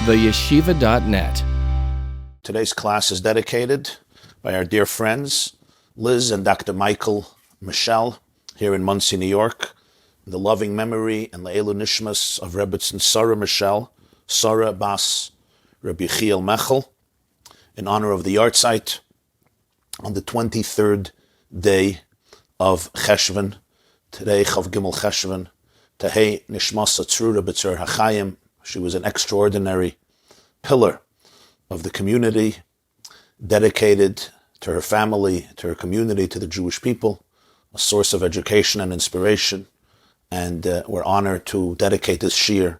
theyeshiva.net. Today's class is dedicated by our dear friends, Liz and Dr. Yechiel Mechel, here in Monsey, New York, in the loving memory and Le'elu Nishmas of Rebbetzin Sara Muschel, Sorah Bas Rabbi Yechiel Mechel, in honor of the yartzeit on the 23rd day of Cheshvan, today Chav Gimel Cheshvan, Chayei Nishmas Tzrura B'tzur HaChayim. She was an extraordinary pillar of the community, dedicated to her family, to her community, to the Jewish people, a source of education and inspiration, and we're honored to dedicate this shiur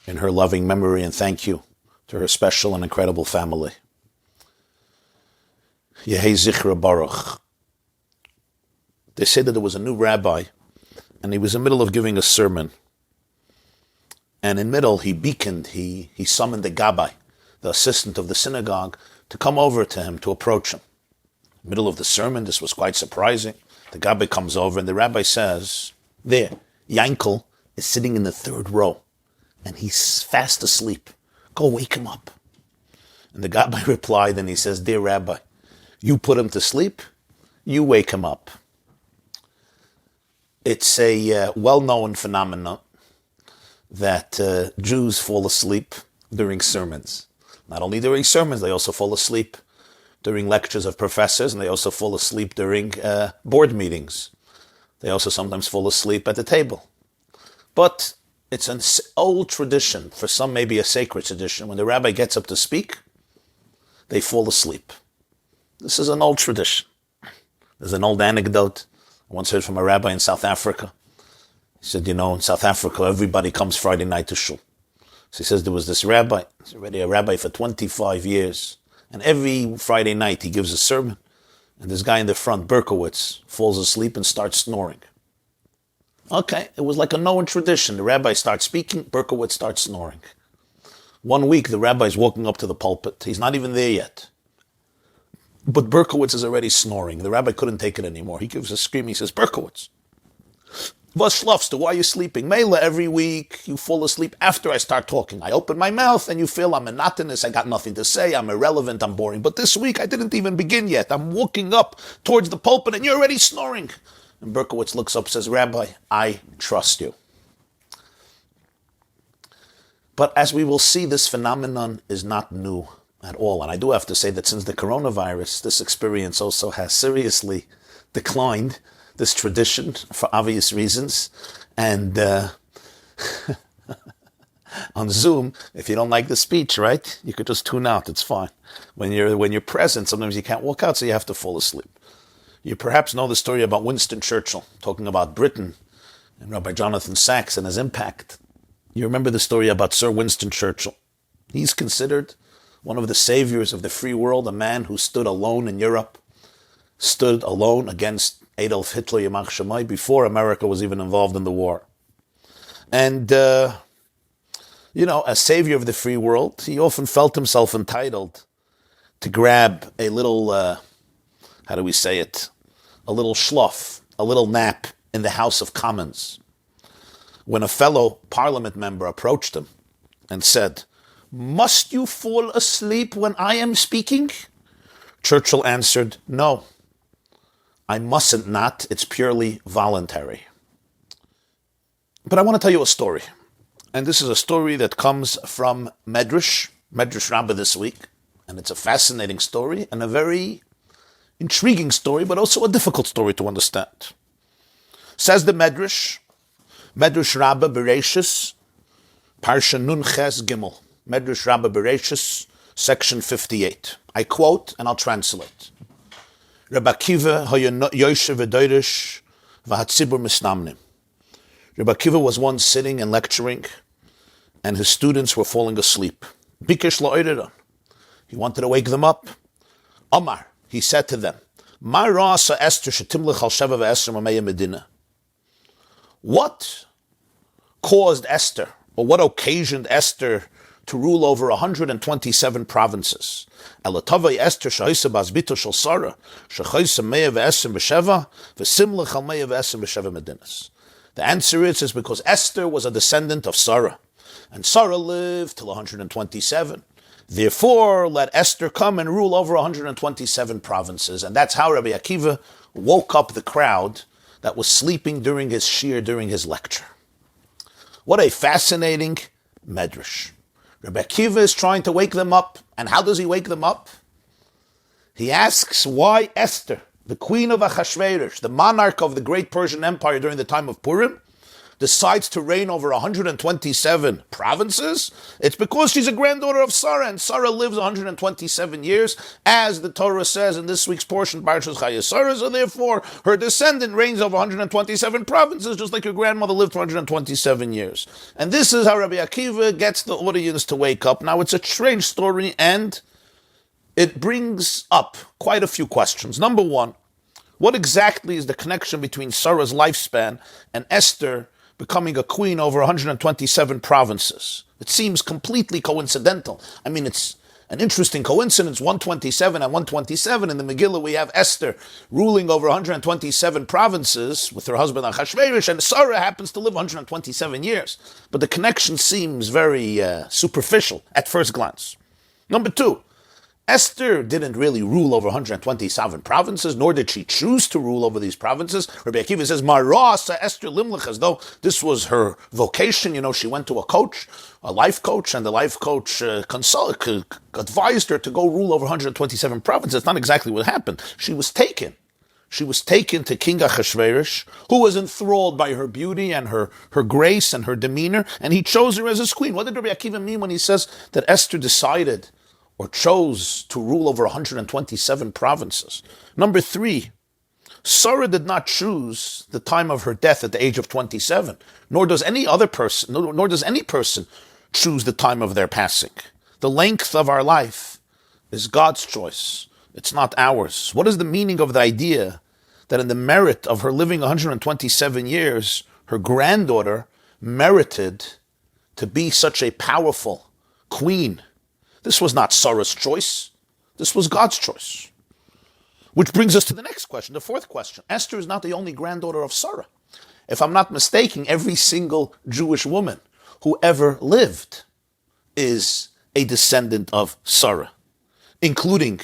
in her loving memory, and thank you to her special and incredible family. Yehi Zichra Baruch. They say that there was a new rabbi, and he was in the middle of giving a sermon. And in middle, he beaconed, he summoned the gabbai, the assistant of the synagogue, to come over to him, to approach him. Middle of the sermon, this was quite surprising. The gabbai comes over, and the rabbi says, there, Yankel is sitting in the third row, and he's fast asleep. Go wake him up. And the gabbai replied, and he says, dear rabbi, you put him to sleep, you wake him up. It's a well-known phenomenon that Jews fall asleep during sermons. Not only during sermons, they also fall asleep during lectures of professors, and they also fall asleep during board meetings. They also sometimes fall asleep at the table. But it's an old tradition, for some maybe a sacred tradition, when the rabbi gets up to speak, they fall asleep. This is an old tradition. There's an old anecdote I once heard from a rabbi in South Africa. He said, in South Africa, everybody comes Friday night to shul. So he says there was this rabbi, he's already a rabbi for 25 years, and every Friday night he gives a sermon, and this guy in the front, Berkowitz, falls asleep and starts snoring. Okay, it was like a known tradition. The rabbi starts speaking, Berkowitz starts snoring. One week, the rabbi's walking up to the pulpit. He's not even there yet. But Berkowitz is already snoring. The rabbi couldn't take it anymore. He gives a scream. He says, Berkowitz, was schlafst du? Why are you sleeping? Mela, every week you fall asleep after I start talking. I open my mouth and you feel I'm monotonous. I got nothing to say. I'm irrelevant. I'm boring. But this week I didn't even begin yet. I'm walking up towards the pulpit and you're already snoring. And Berkowitz looks up and says, Rabbi, I trust you. But as we will see, this phenomenon is not new at all. And I do have to say that since the coronavirus, this experience also has seriously declined, this tradition, for obvious reasons. And on Zoom, if you don't like the speech, right, you could just tune out. It's fine. When you're present, sometimes you can't walk out, so you have to fall asleep. You perhaps know the story about Winston Churchill, talking about Britain and Rabbi Jonathan Sacks and his impact. You remember the story about Sir Winston Churchill. He's considered one of the saviors of the free world, a man who stood alone in Europe, stood alone against Adolf Hitler, Yamach Shemai, before America was even involved in the war. And, as savior of the free world, he often felt himself entitled to grab a little, a little schluff, a little nap in the House of Commons. When a fellow parliament member approached him and said, must you fall asleep when I am speaking? Churchill answered, no, I mustn't not. It's purely voluntary. But I want to tell you a story. And this is a story that comes from Midrash Rabbah this week. And it's a fascinating story and a very intriguing story, but also a difficult story to understand. Says the Midrash Rabbah Bereshis, Parsha Nun Ches Gimel. Midrash Rabbah Bereshis, section 58. I quote, and I'll translate. Rabbi Akiva Yoshev v'doirish v'hatzibur misnamnim. Rabbi Akiva was once sitting and lecturing, and his students were falling asleep. Bikesh la'oreran. He wanted to wake them up. Omar, he said to them, Ma ra'asa Esther shetimlich al sheva v'esrim ameya medina. What caused Esther, or what occasioned Esther to rule over 127 provinces? Elatavay Esther shahisa bazbito shel Sorah, shechaysa meya v'esrim b'sheva, v'simlich al meya v'esrim b'sheva medinas. The answer is because Esther was a descendant of Sorah. and Sorah lived till 127. Therefore, let Esther come and rule over 127 provinces. And that's how Rabbi Akiva woke up the crowd that was sleeping during his shiur, during his lecture. What a fascinating Midrash. Rabbi Akiva is trying to wake them up. And how does he wake them up? He asks why Esther, the queen of Achashverosh, the monarch of the great Persian Empire during the time of Purim, decides to reign over 127 provinces. It's because she's a granddaughter of Sorah, and Sorah lives 127 years, as the Torah says in this week's portion, Parshas Khayissara, so therefore her descendant reigns over 127 provinces, just like her grandmother lived for 127 years. And this is how Rabbi Akiva gets the audience to wake up. Now, it's a strange story, and it brings up quite a few questions. Number one, what exactly is the connection between Sarah's lifespan and Esther becoming a queen over 127 provinces? It seems completely coincidental. I mean, it's an interesting coincidence, 127 and 127. In the Megillah, we have Esther ruling over 127 provinces with her husband Achashverosh, and Sorah happens to live 127 years. But the connection seems very superficial at first glance. Number two, Esther didn't really rule over 127 provinces, nor did she choose to rule over these provinces. Rabbi Akiva says, Marasa Esther Limlich, as though this was her vocation. You know, she went to a life coach, and the life coach advised her to go rule over 127 provinces. It's not exactly what happened. She was taken. She was taken to King Achashverosh, who was enthralled by her beauty and her grace and her demeanor, and he chose her as his queen. What did Rabbi Akiva mean when he says that Esther decided or chose to rule over 127 provinces? Number three, Sorah did not choose the time of her death at the age of 27, nor does any person choose the time of their passing. The length of our life is God's choice. It's not ours. What is the meaning of the idea that in the merit of her living 127 years, her granddaughter merited to be such a powerful queen? This was not Sarah's choice. This was God's choice. Which brings us to the next question, the fourth question. Esther is not the only granddaughter of Sorah. If I'm not mistaken, every single Jewish woman who ever lived is a descendant of Sorah, including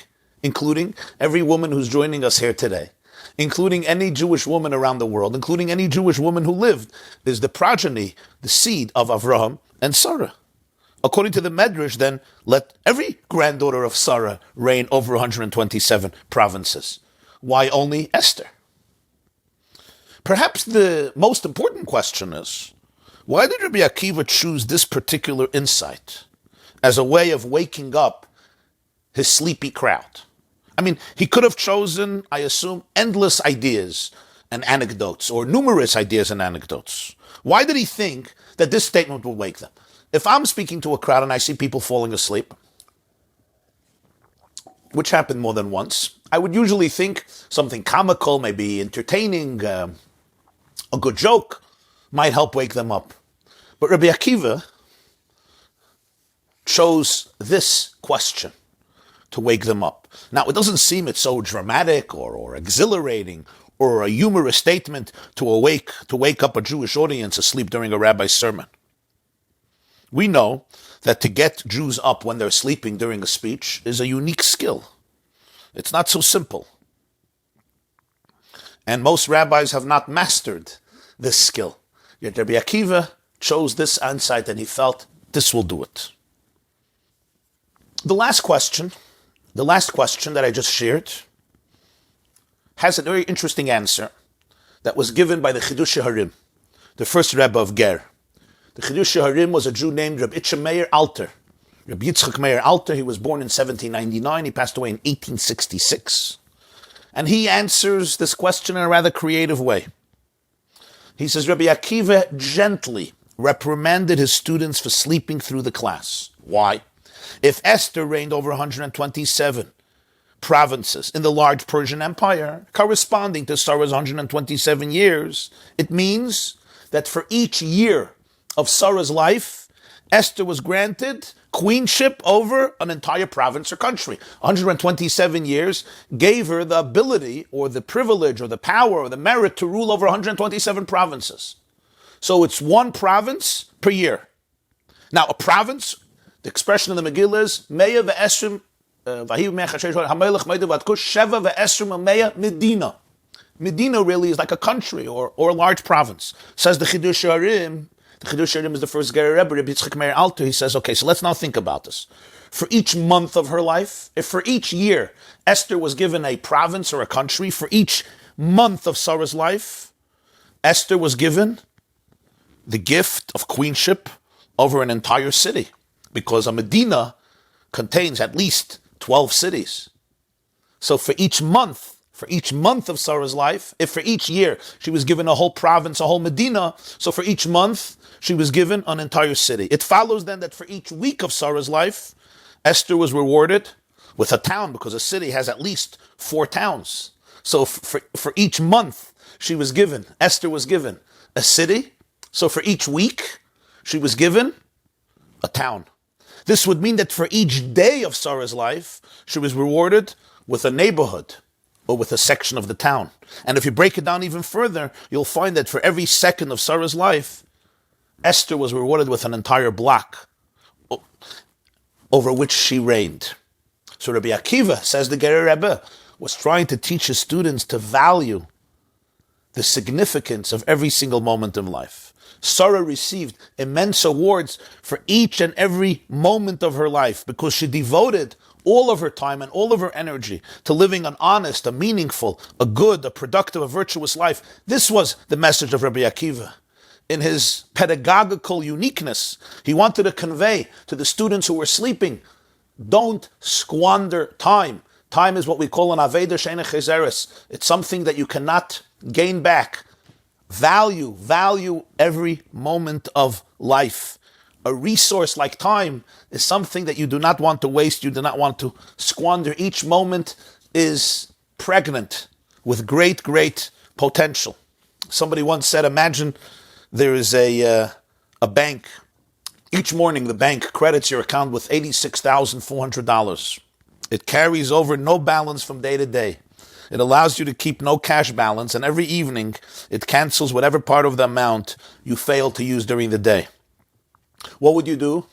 every woman who's joining us here today, including any Jewish woman around the world, including any Jewish woman who lived, is the progeny, the seed of Avraham and Sarah. According to the Midrash, then, let every granddaughter of Sorah reign over 127 provinces. Why only Esther? Perhaps the most important question is, why did Rabbi Akiva choose this particular insight as a way of waking up his sleepy crowd? I mean, he could have chosen, I assume, endless ideas and anecdotes, or numerous ideas and anecdotes. Why did he think that this statement would wake them? If I'm speaking to a crowd and I see people falling asleep, which happened more than once, I would usually think something comical, maybe entertaining, a good joke might help wake them up. But Rabbi Akiva chose this question to wake them up. Now, it doesn't seem it's so dramatic or exhilarating or a humorous statement to wake up a Jewish audience asleep during a rabbi's sermon. We know that to get Jews up when they're sleeping during a speech is a unique skill. It's not so simple. And most rabbis have not mastered this skill. Yet Rabbi Akiva chose this insight and he felt this will do it. The last question that I just shared has a very interesting answer that was given by the Chidushei Harim, the first Rebbe of Ger. The Chidushei Harim was a Jew named Rebbetzin Meir Alter. Rabbi Yitzchak Meir Alter, he was born in 1799, he passed away in 1866. And he answers this question in a rather creative way. He says, Rabbi Akiva gently reprimanded his students for sleeping through the class. Why? If Esther reigned over 127 provinces in the large Persian Empire, corresponding to Sarah's 127 years, it means that for each year of Sarah's life, Esther was granted queenship over an entire province or country. 127 years gave her the ability or the privilege or the power or the merit to rule over 127 provinces. So it's one province per year. Now, a province, the expression of the Megillah is Meya ve'esrim Vahiv Mechel Hamelech Meida Vatkush Sheva ve'esrim Meya Medina. Medina really is like a country or a large province. Says the Chidush Harim. The Chidush Harim is the first Ger Rebbe, Rabbi Yitzchak Meir Alter. He says, okay, so let's now think about this. For each month of her life, if for each year Esther was given a province or a country, for each month of Sarah's life, Esther was given the gift of queenship over an entire city, because a Medina contains at least 12 cities. So for each month of Sarah's life, if for each year she was given a whole province, a whole Medina, so for each month she was given an entire city. It follows then that for each week of Sarah's life, Esther was rewarded with a town, because a city has at least 4 towns. So for each month Esther was given a city. So for each week she was given a town. This would mean that for each day of Sarah's life, she was rewarded with a neighborhood or with a section of the town. And if you break it down even further, you'll find that for every second of Sarah's life, Esther was rewarded with an entire block over which she reigned. So Rabbi Akiva, says the Ger Rebbe, was trying to teach his students to value the significance of every single moment in life. Sarah received immense awards for each and every moment of her life because she devoted all of her time and all of her energy to living an honest, a meaningful, a good, a productive, a virtuous life. This was the message of Rabbi Akiva. In his pedagogical uniqueness, he wanted to convey to the students who were sleeping, don't squander time. Time is what we call an aveda she'eina khayissara. It's something that you cannot gain back. Value every moment of life. A resource like time is something that you do not want to waste, you do not want to squander. Each moment is pregnant with great, great potential. Somebody once said, imagine there is a bank. Each morning the bank credits your account with $86,400. It carries over no balance from day to day. It allows you to keep no cash balance, and every evening it cancels whatever part of the amount you failed to use during the day. What would you do?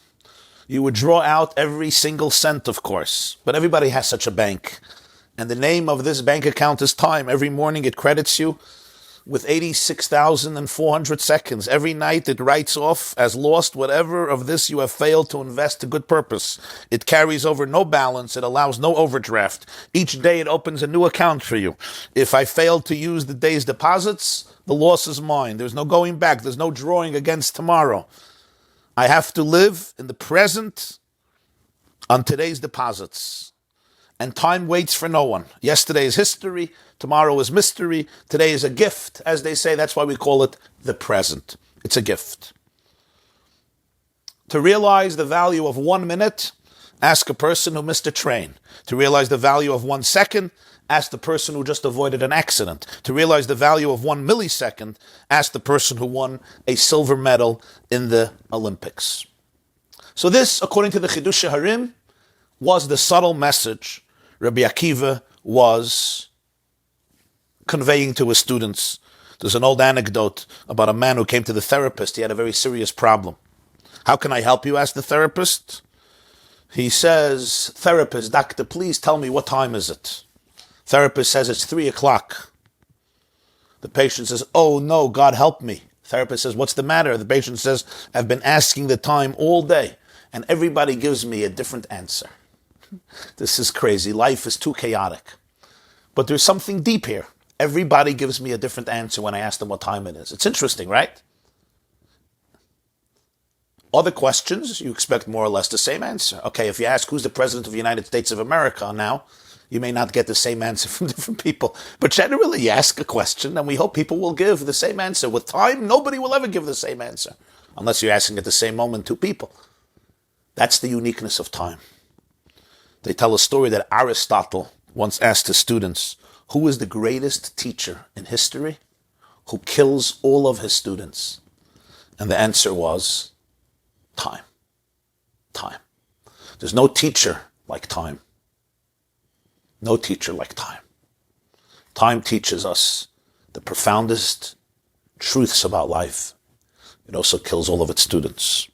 You would draw out every single cent, of course. But everybody has such a bank. And the name of this bank account is time. Every morning it credits you with 86,400 seconds. Every night it writes off as lost whatever of this you have failed to invest to good purpose. It carries over no balance. It allows no overdraft. Each day it opens a new account for you. If I failed to use the day's deposits, the loss is mine. There's no going back. There's no drawing against tomorrow. I have to live in the present on today's deposits. And time waits for no one. Yesterday is history. Tomorrow is mystery. Today is a gift, as they say. That's why we call it the present. It's a gift. To realize the value of 1 minute, ask a person who missed a train. To realize the value of 1 second, ask the person who just avoided an accident. To realize the value of 1 millisecond, ask the person who won a silver medal in the Olympics. So this, according to the Chidush Harim, was the subtle message Rabbi Akiva was conveying to his students. There's an old anecdote about a man who came to the therapist. He had a very serious problem. How can I help you? Asked the therapist. He says, therapist, doctor, please tell me what time is it? Therapist says it's 3:00. The patient says, oh no, God help me. Therapist says, what's the matter? The patient says, I've been asking the time all day and everybody gives me a different answer. This is crazy. Life is too chaotic. But there's something deep here. Everybody gives me a different answer when I ask them what time it is. It's interesting, right? Other questions, you expect more or less the same answer. Okay, if you ask who's the President of the United States of America now, you may not get the same answer from different people. But generally, you ask a question, and we hope people will give the same answer. With time, nobody will ever give the same answer, unless you're asking at the same moment 2 people. That's the uniqueness of time. They tell a story that Aristotle once asked his students, who is the greatest teacher in history who kills all of his students? And the answer was time. Time. There's no teacher like time. No teacher like time. Time teaches us the profoundest truths about life. It also kills all of its students.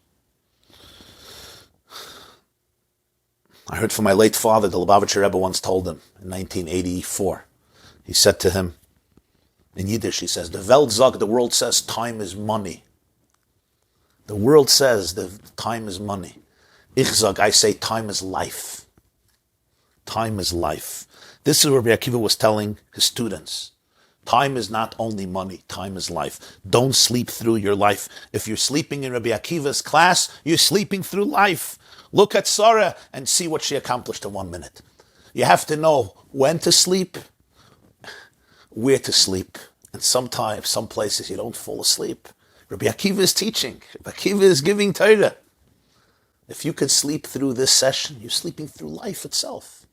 I heard from my late father, the Lubavitcher Rebbe once told him in 1984. He said to him, in Yiddish, he says, the world says time is money. The world says that time is money. Ich sag, I say time is life. Time is life. This is what Rabbi Akiva was telling his students. Time is not only money, time is life. Don't sleep through your life. If you're sleeping in Rabbi Akiva's class, you're sleeping through life. Look at Sorah and see what she accomplished in 1 minute. You have to know when to sleep, where to sleep. And sometimes, some places you don't fall asleep. Rabbi Akiva is teaching. Rabbi Akiva is giving Torah. If you could sleep through this session, you're sleeping through life itself.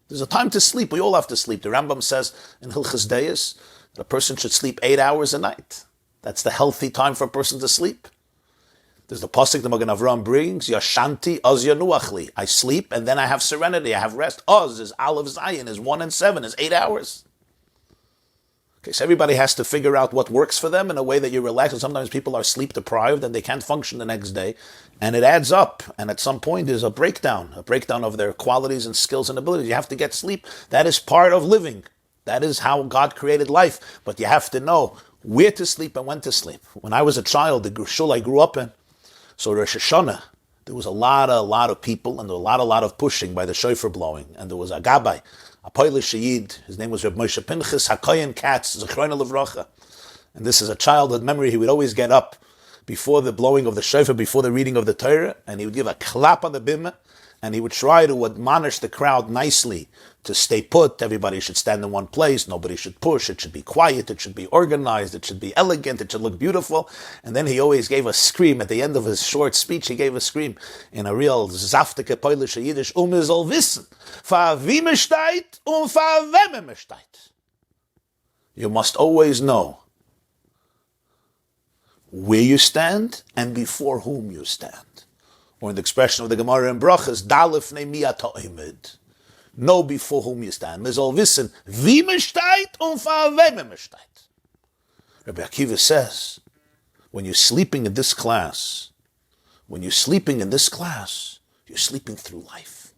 There's a time to sleep. We all have to sleep. The Rambam says in Hilchos Deis that a person should sleep 8 hours a night. That's the healthy time for a person to sleep. There's the pasuk the Magen Avraham brings, Yashanti oz yanuachli. I sleep and then I have serenity, I have rest. Oz is Aleph Zayin, is 1 and 7, is 8 hours. Okay, so everybody has to figure out what works for them in a way that you relax. And sometimes people are sleep deprived and they can't function the next day. And it adds up. And at some point there's a breakdown of their qualities and skills and abilities. You have to get sleep. That is part of living. That is how God created life. But you have to know where to sleep and when to sleep. When I was a child, the shul I grew up in, so Rosh Hashanah, there was a lot of people and there was a lot of pushing by the shofar blowing. And there was a gabbai, a Polish Yid, his name was Reb Moshe Pinchas HaKoyen Katz, Zechrono Levracha. And this is a childhood memory. He would always get up before the blowing of the shofar, before the reading of the Torah, and he would give a clap on the bimah, and he would try to admonish the crowd nicely to stay put. Everybody should stand in one place. Nobody should push. It should be quiet. It should be organized. It should be elegant. It should look beautiful. And then he always gave a scream. At the end of his short speech, he gave a scream in a real zaftige Polish Yiddish, soll wissen, fa wie me steht und fa wem me steht. You must always know where you stand and before whom you stand. Or in the expression of the Gemara in Brachas, Dalef ne miyata oimid. Know before whom you stand. Me soll wissen, wie me steht und fa wem me steht. Rabbi Akiva says, when you're sleeping in this class, you're sleeping through life.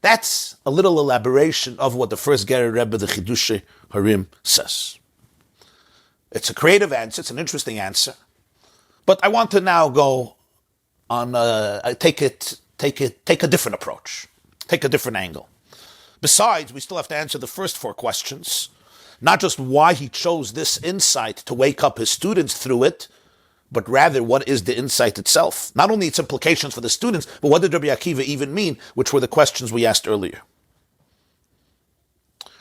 That's a little elaboration of what the first Gerer Rebbe, the Chidushei Harim, says. It's a creative answer. It's an interesting answer. But I want to now go on, take a different approach. Take a different angle. Besides, we still have to answer the first 4 questions. Not just why he chose this insight to wake up his students through it, but rather what is the insight itself. Not only its implications for the students, but what did Rabbi Akiva even mean, which were the questions we asked earlier.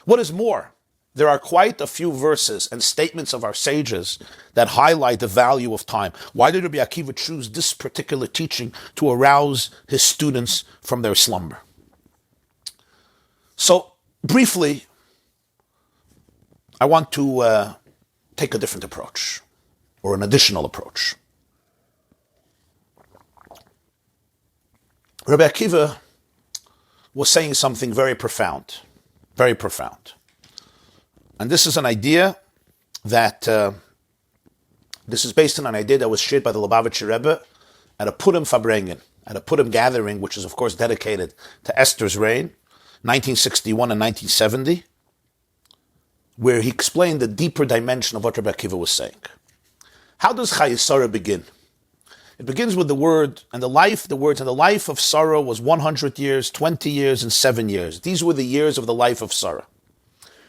What is more, there are quite a few verses and statements of our sages that highlight the value of time. Why did Rabbi Akiva choose this particular teaching to arouse his students from their slumber? So, briefly, I want to take a different approach, or an additional approach. Rabbi Akiva was saying something very profound, very profound. And this is an idea that, this is based on an idea that was shared by the Lubavitcher Rebbe at a Purim Farbrengen, at a Purim gathering, which is of course dedicated to Esther's reign, 1961 and 1970, where he explained the deeper dimension of what Rabbi Akiva was saying. How does khayissara begin? It begins with the word and the life. The words, and the life of Sorah was 100 years, 20 years, and 7 years. These were the years of the life of Sorah.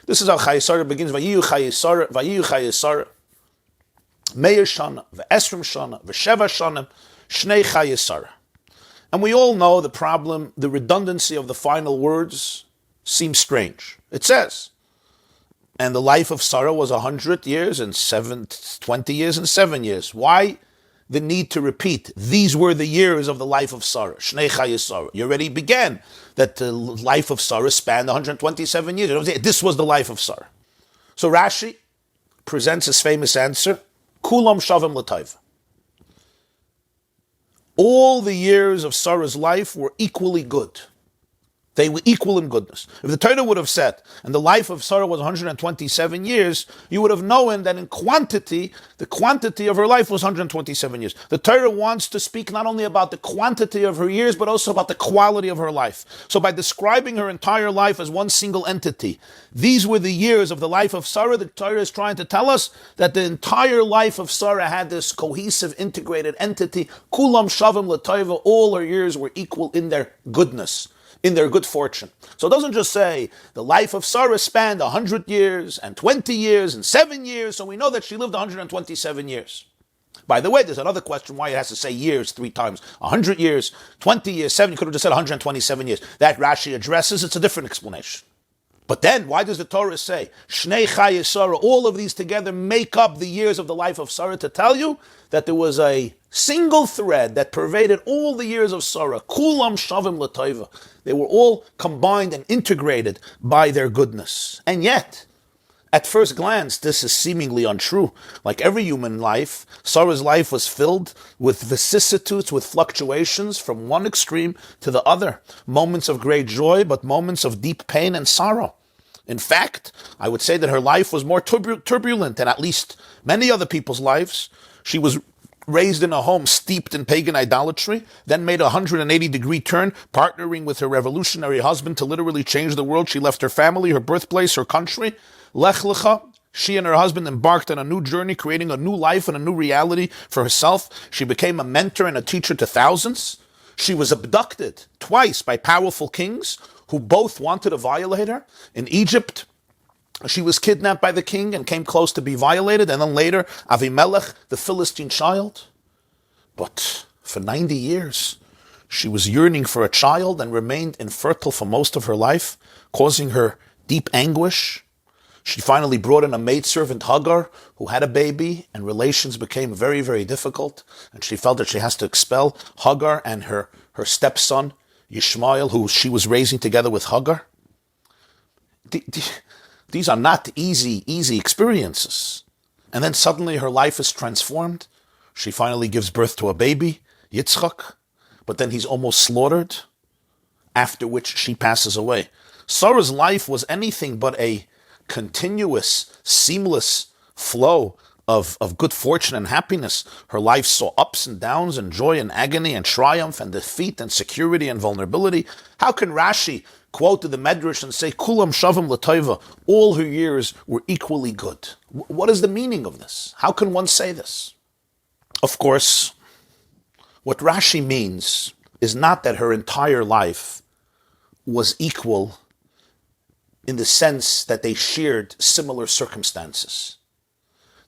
This is how khayissara begins. Vayiyu khayissara, meir shana, ve'esrim shana, ve'sheva shana, shnei khayissara. And we all know the problem, the redundancy of the final words seems strange. It says, and the life of Sorah was 100 years and 20 years and 7 years. Why the need to repeat? These were the years of the life of Sorah. Shnei khayissara. You already began that the life of Sorah spanned 127 years. This was the life of Sorah. So Rashi presents his famous answer, Kulam shavim l'taiva. All the years of Sarah's life were equally good. They were equal in goodness. If the Torah would have said, and the life of Sorah was 127 years, you would have known that in quantity, the quantity of her life was 127 years. The Torah wants to speak not only about the quantity of her years, but also about the quality of her life. So by describing her entire life as one single entity, these were the years of the life of Sorah. The Torah is trying to tell us that the entire life of Sorah had this cohesive, integrated entity. Kulam shavim l'toiva, all her years were equal in their goodness, in their good fortune. So it doesn't just say the life of Sorah spanned 100 years and 20 years and 7 years, so we know that she lived 127 years. By the way, there's another question why it has to say years 3 times. 100 years, 20 years, 7, you could have just said 127 years. That Rashi addresses, it's a different explanation. But then, why does the Torah say, Shnei khayissara, all of these together make up the years of the life of Sorah, to tell you that there was a single thread that pervaded all the years of Sorah. Kulam shavim l'toiva. They were all combined and integrated by their goodness. And yet, at first glance, this is seemingly untrue. Like every human life, Sorah's life was filled with vicissitudes, with fluctuations from one extreme to the other. Moments of great joy, but moments of deep pain and sorrow. In fact, I would say that her life was more turbulent than at least many other people's lives. She was raised in a home steeped in pagan idolatry, then made a 180-degree turn, partnering with her revolutionary husband to literally change the world. She left her family, her birthplace, her country. Lech lecha. She and her husband embarked on a new journey, creating a new life and a new reality for herself. She became a mentor and a teacher to thousands. She was abducted twice by powerful kings who both wanted to violate her. In Egypt, she was kidnapped by the king and came close to be violated, and then later, Avimelech, the Philistine child. But for 90 years, she was yearning for a child and remained infertile for most of her life, causing her deep anguish. She finally brought in a maidservant, Hagar, who had a baby, and relations became very, very difficult, and she felt that she has to expel Hagar and her stepson, Yishmael, who she was raising together with Hagar. These are not easy experiences. And then suddenly her life is transformed. She finally gives birth to a baby, Yitzchak, but then he's almost slaughtered, after which she passes away. Sarah's life was anything but a continuous, seamless flow of good fortune and happiness. Her life saw ups and downs and joy and agony and triumph and defeat and security and vulnerability. How can Rashi quote the Midrash and say, Kulam shavim l'toiva, all her years were equally good? What is the meaning of this? How can one say this? Of course, what Rashi means is not that her entire life was equal in the sense that they shared similar circumstances,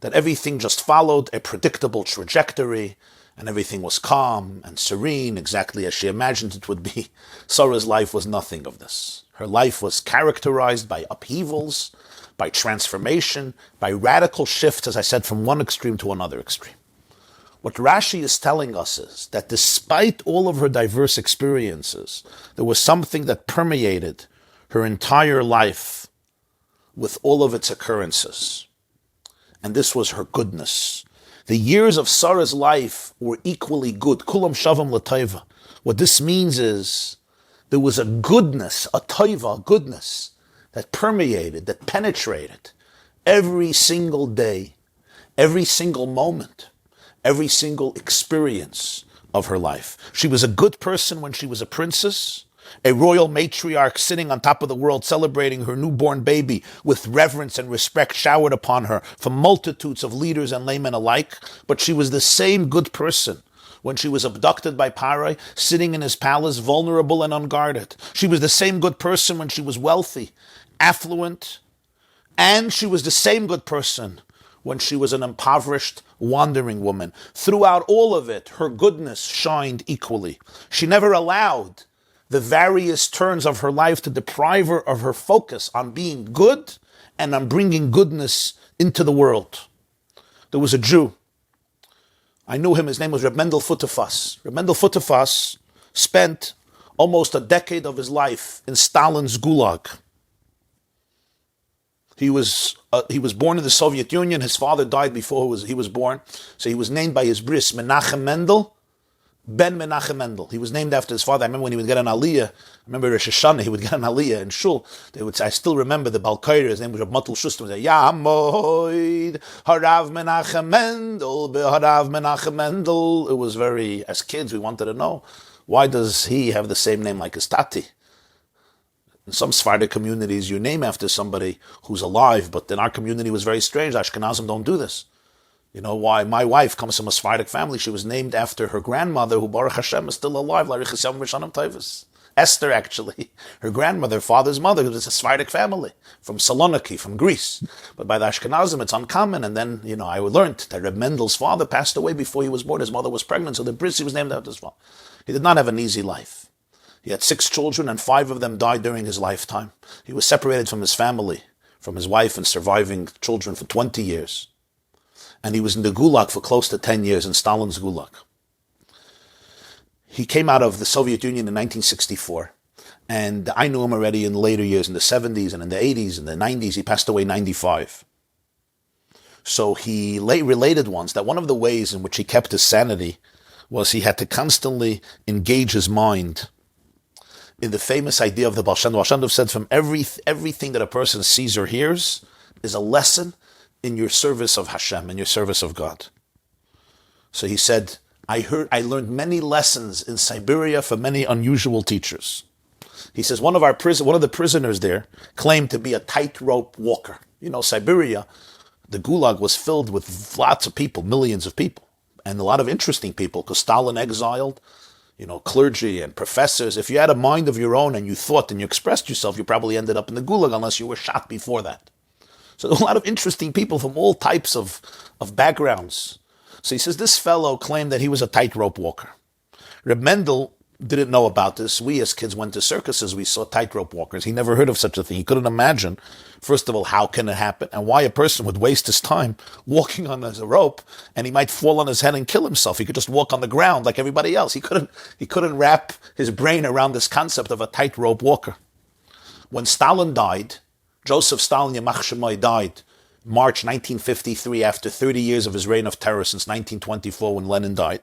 that everything just followed a predictable trajectory and everything was calm and serene, exactly as she imagined it would be. Sarah's life was nothing of this. Her life was characterized by upheavals, by transformation, by radical shifts, as I said, from one extreme to another extreme. What Rashi is telling us is that despite all of her diverse experiences, there was something that permeated her entire life with all of its occurrences. And this was her goodness. The years of Sarah's life were equally good. Kulam shavim l'toiva. What this means is there was a goodness, a toiva, goodness, that permeated, that penetrated every single day, every single moment, every single experience of her life. She was a good person when she was a princess, a royal matriarch sitting on top of the world celebrating her newborn baby with reverence and respect showered upon her from multitudes of leaders and laymen alike. But she was the same good person when she was abducted by Parai, sitting in his palace, vulnerable and unguarded. She was the same good person when she was wealthy, affluent, and she was the same good person when she was an impoverished, wandering woman. Throughout all of it, her goodness shined equally. She never allowed the various turns of her life to deprive her of her focus on being good and on bringing goodness into the world. There was a Jew. I knew him. His name was Reb Mendel Futefas. Reb Mendel Futefas spent almost a decade of his life in Stalin's Gulag. He was born in the Soviet Union. His father died before he was born. So he was named by his bris Menachem Mendel Ben Menachem Mendel. He was named after his father. I remember when he would get an aliyah. I remember Rosh Hashanah, he would get an aliyah in shul. I still remember the Balkair, his name was Motl Shustam. He would say, Yamoid, Harav Menachem Mendel, Harav Menachem Mendel. It was very, as kids, we wanted to know, why does he have the same name like his tati? In some Sephardic communities, you name after somebody who's alive, but in our community it was very strange. Ashkenazim don't do this. You know why? My wife comes from a Sephardic family. She was named after her grandmother, who Baruch Hashem is still alive. Esther, actually, her grandmother, father's mother, was a Sephardic family from Saloniki, from Greece. But by the Ashkenazim, it's uncommon. And then, I learned that Reb Mendel's father passed away before he was born. His mother was pregnant, so the bris, he was named after his father. He did not have an easy life. He had 6 children, and 5 of them died during his lifetime. He was separated from his family, from his wife and surviving children for 20 years. And he was in the Gulag for close to 10 years, in Stalin's Gulag. He came out of the Soviet Union in 1964, and I knew him already in later years, in the 70s and in the 80s and the 90s. He passed away in 95. So he related once that one of the ways in which he kept his sanity was he had to constantly engage his mind in the famous idea of the Baal Shem Tov. Baal Shem Tov said, from everything that a person sees or hears is a lesson in your service of Hashem, in your service of God. So he said, I learned many lessons in Siberia from many unusual teachers. He says one of the prisoners there claimed to be a tightrope walker. Siberia, the Gulag was filled with lots of people, millions of people, and a lot of interesting people, because Stalin exiled, clergy and professors. If you had a mind of your own and you thought and you expressed yourself, you probably ended up in the Gulag unless you were shot before that. So there were a lot of interesting people from all types of backgrounds. So he says this fellow claimed that he was a tightrope walker. Reb Mendel didn't know about this. We as kids went to circuses, we saw tightrope walkers. He never heard of such a thing. He couldn't imagine, first of all, how can it happen and why a person would waste his time walking on a rope and he might fall on his head and kill himself. He could just walk on the ground like everybody else. He couldn't wrap his brain around this concept of a tightrope walker. When Stalin died, Joseph Stalin Yamach Shemai died March 1953 after 30 years of his reign of terror since 1924 when Lenin died.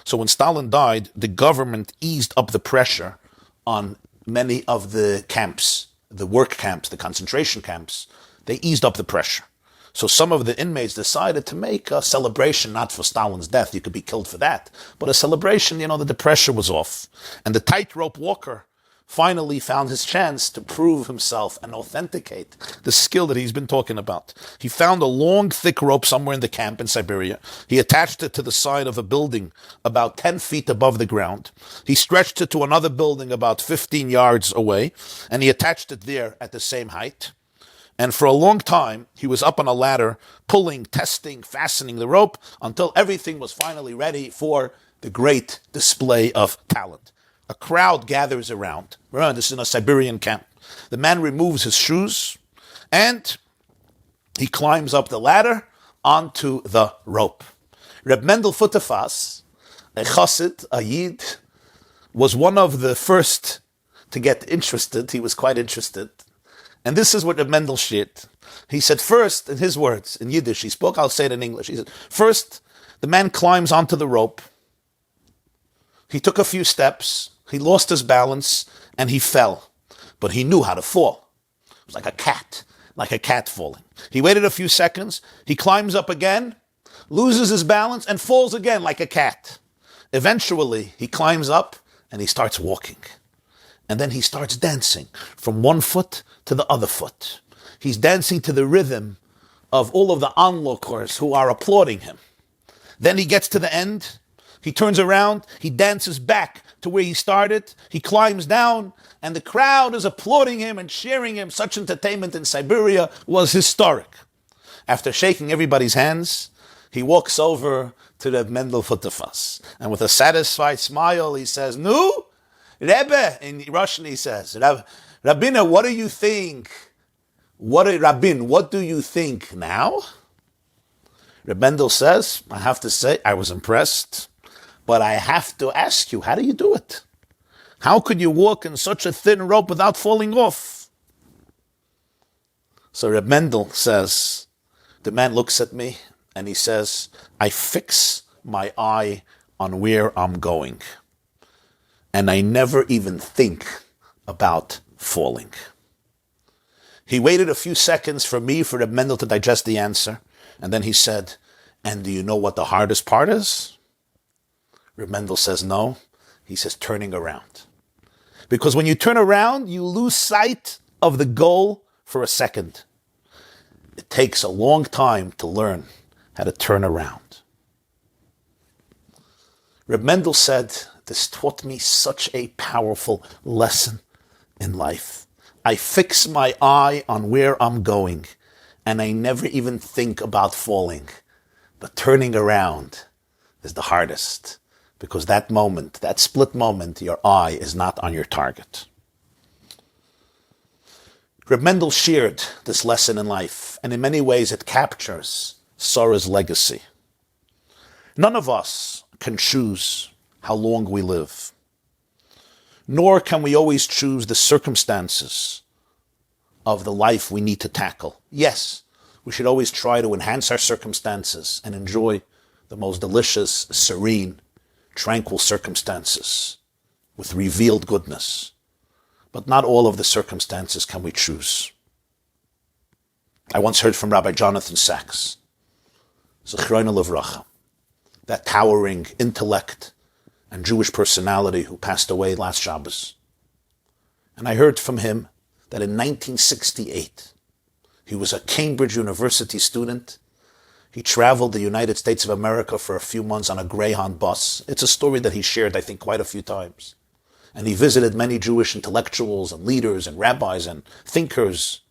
So when Stalin died, the government eased up the pressure on many of the camps, the work camps, the concentration camps. They eased up the pressure. So some of the inmates decided to make a celebration, not for Stalin's death, you could be killed for that, but a celebration, that the pressure was off. And the tightrope walker finally found his chance to prove himself and authenticate the skill that he's been talking about. He found a long, thick rope somewhere in the camp in Siberia. He attached it to the side of a building about 10 feet above the ground. He stretched it to another building about 15 yards away, and he attached it there at the same height. And for a long time, he was up on a ladder, pulling, testing, fastening the rope, until everything was finally ready for the great display of talent. A crowd gathers around. Remember, this is in a Siberian camp. The man removes his shoes and he climbs up the ladder onto the rope. Reb Mendel Futefas, a chassid, a yid, was one of the first to get interested. He was quite interested. And this is what Reb Mendel shared. He said first, in his words, in Yiddish, he spoke, I'll say it in English. He said, first, the man climbs onto the rope. He took a few steps. He lost his balance and he fell, but he knew how to fall. It was like a cat falling. He waited a few seconds. He climbs up again, loses his balance and falls again like a cat. Eventually, he climbs up and he starts walking. And then he starts dancing from one foot to the other foot. He's dancing to the rhythm of all of the onlookers who are applauding him. Then he gets to the end. He turns around. He dances back to where he started. He climbs down, and the crowd is applauding him and cheering him. Such entertainment in Siberia was historic. After shaking everybody's hands, he walks over to Reb Mendel Futefas, and with a satisfied smile, he says, "Nu, Rebbe," in Russian he says, "Rabbina, what do you think? Rabbin, what do you think now?" Reb Mendel says, "I have to say, I was impressed. But I have to ask you, how do you do it? How could you walk in such a thin rope without falling off?" So Reb Mendel says, the man looks at me and he says, "I fix my eye on where I'm going, and I never even think about falling. He waited a few seconds for Reb Mendel to digest the answer, and then he said, and do you know what the hardest part is? Reb Mendel says, no. He says, turning around. Because when you turn around, you lose sight of the goal for a second. It takes a long time to learn how to turn around. Reb Mendel said, this taught me such a powerful lesson in life. I fix my eye on where I'm going, and I never even think about falling. But turning around is the hardest, because that moment, that split moment, your eye is not on your target. Reb Mendel shared this lesson in life, and in many ways it captures Sorah's legacy. None of us can choose how long we live, nor can we always choose the circumstances of the life we need to tackle. Yes, we should always try to enhance our circumstances and enjoy the most delicious, serene, tranquil circumstances with revealed goodness. But not all of the circumstances can we choose. I once heard from Rabbi Jonathan Sachs, Zechrono Livracha, that towering intellect and Jewish personality who passed away last Shabbos. And I heard from him that in 1968, he was a Cambridge University student. He traveled the United States of America for a few months on a Greyhound bus. It's a story that he shared, I think, quite a few times. And he visited many Jewish intellectuals and leaders and rabbis and thinkers.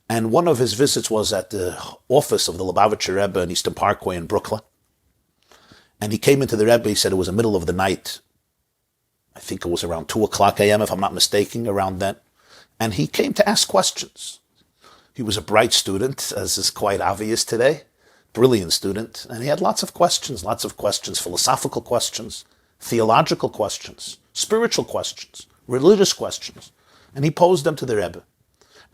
And one of his visits was at the office of the Lubavitcher Rebbe in Eastern Parkway in Brooklyn. And he came into the Rebbe, he said it was the middle of the night. I think it was around 2 o'clock a.m., if I'm not mistaken, around then. And he came to ask questions. He was a bright student, as is quite obvious today. Brilliant student. And he had lots of questions, philosophical questions, theological questions, spiritual questions, religious questions. And he posed them to the Rebbe.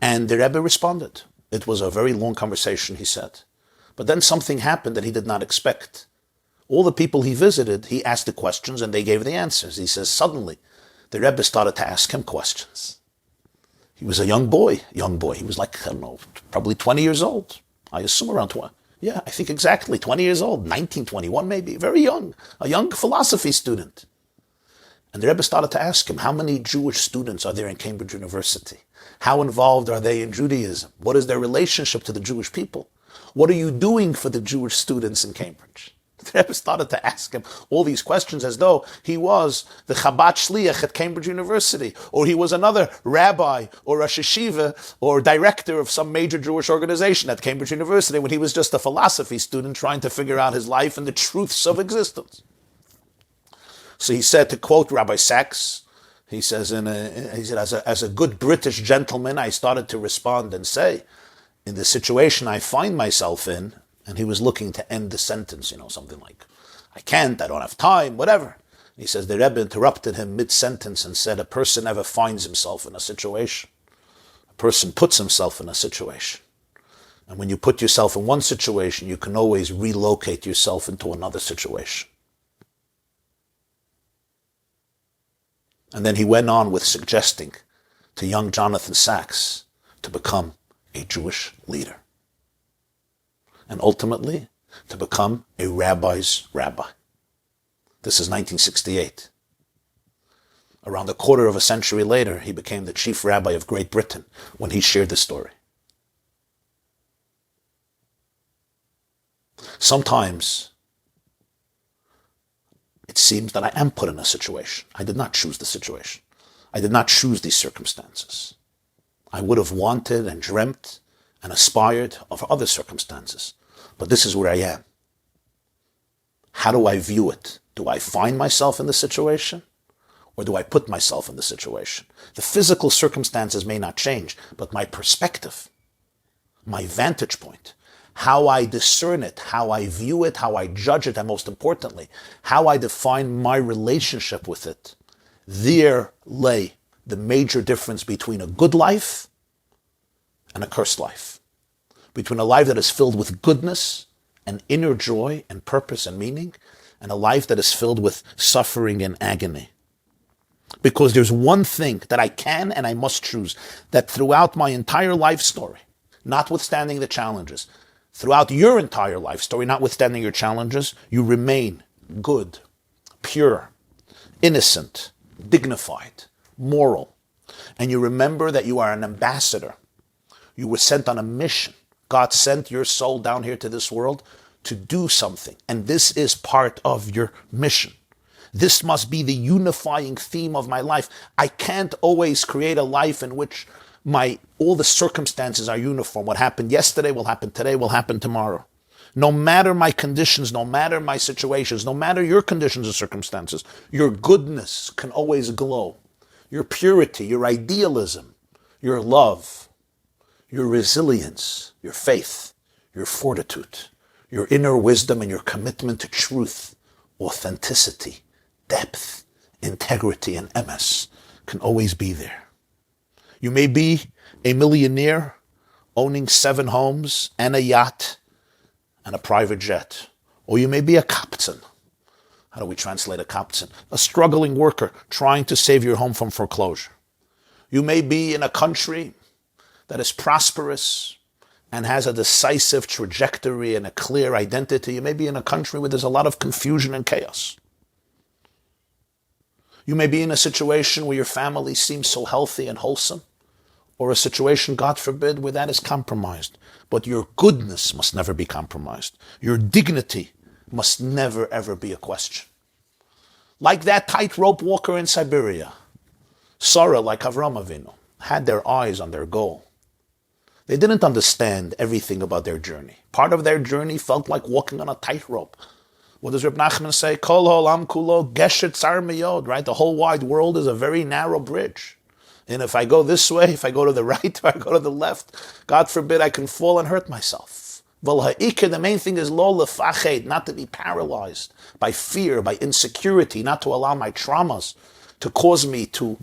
And the Rebbe responded. It was a very long conversation, he said. But then something happened that he did not expect. All the people he visited, he asked the questions and they gave the answers. He says, suddenly, the Rebbe started to ask him questions. He was a young boy. He was like, I don't know, probably 20 years old. I assume around 20. Yeah, I think exactly 20 years old, 19, 21 maybe, very young, a young philosophy student. And the Rebbe started to ask him, how many Jewish students are there in Cambridge University? How involved are they in Judaism? What is their relationship to the Jewish people? What are you doing for the Jewish students in Cambridge? The Rebbe started to ask him all these questions as though he was the Chabad Shliach at Cambridge University, or he was another rabbi or Rosh Yeshiva or director of some major Jewish organization at Cambridge University when he was just a philosophy student trying to figure out his life and the truths of existence. So he said, to quote Rabbi Sachs, he says, as a good British gentleman, I started to respond and say, in the situation I find myself in, and he was looking to end the sentence, something like, I can't, I don't have time, whatever. He says, the Rebbe interrupted him mid-sentence and said, a person never finds himself in a situation. A person puts himself in a situation. And when you put yourself in one situation, you can always relocate yourself into another situation. And then he went on with suggesting to young Jonathan Sachs to become a Jewish leader. And ultimately, to become a rabbi's rabbi. This is 1968. Around a quarter of a century later, he became the chief rabbi of Great Britain when he shared this story. Sometimes, it seems that I am put in a situation. I did not choose the situation. I did not choose these circumstances. I would have wanted and dreamt and aspired of other circumstances. But this is where I am. How do I view it? Do I find myself in the situation? Or do I put myself in the situation? The physical circumstances may not change, but my perspective, my vantage point, how I discern it, how I view it, how I judge it, and most importantly, how I define my relationship with it, there lay the major difference between a good life and a cursed life. Between a life that is filled with goodness and inner joy and purpose and meaning, and a life that is filled with suffering and agony. Because there's one thing that I can and I must choose, that throughout my entire life story, notwithstanding the challenges, throughout your entire life story, notwithstanding your challenges, you remain good, pure, innocent, dignified, moral. And you remember that you are an ambassador. You were sent on a mission. God sent your soul down here to this world to do something. And this is part of your mission. This must be the unifying theme of my life. I can't always create a life in which all the circumstances are uniform. What happened yesterday will happen today, will happen tomorrow. No matter my conditions, no matter my situations, no matter your conditions or circumstances, your goodness can always glow. Your purity, your idealism, your love, your resilience, your faith, your fortitude, your inner wisdom and your commitment to truth, authenticity, depth, integrity, and emes can always be there. You may be a millionaire owning 7 homes and a yacht and a private jet. Or you may be a Jacobson. How do we translate a Jacobson? A struggling worker trying to save your home from foreclosure. You may be in a country that is prosperous and has a decisive trajectory and a clear identity. You may be in a country where there's a lot of confusion and chaos. You may be in a situation where your family seems so healthy and wholesome, or a situation, God forbid, where that is compromised. But your goodness must never be compromised. Your dignity must never, ever be a question. Like that tightrope walker in Siberia, Sorah, like Avram Avinu, had their eyes on their goal. They didn't understand everything about their journey. Part of their journey felt like walking on a tightrope. What does Reb Nachman say? Kol ha'olam kulo geshet tzar miyod, right? The whole wide world is a very narrow bridge. And if I go this way, if I go to the right, if I go to the left, God forbid I can fall and hurt myself. The main thing is lo lefached, not to be paralyzed by fear, by insecurity, not to allow my traumas to cause me to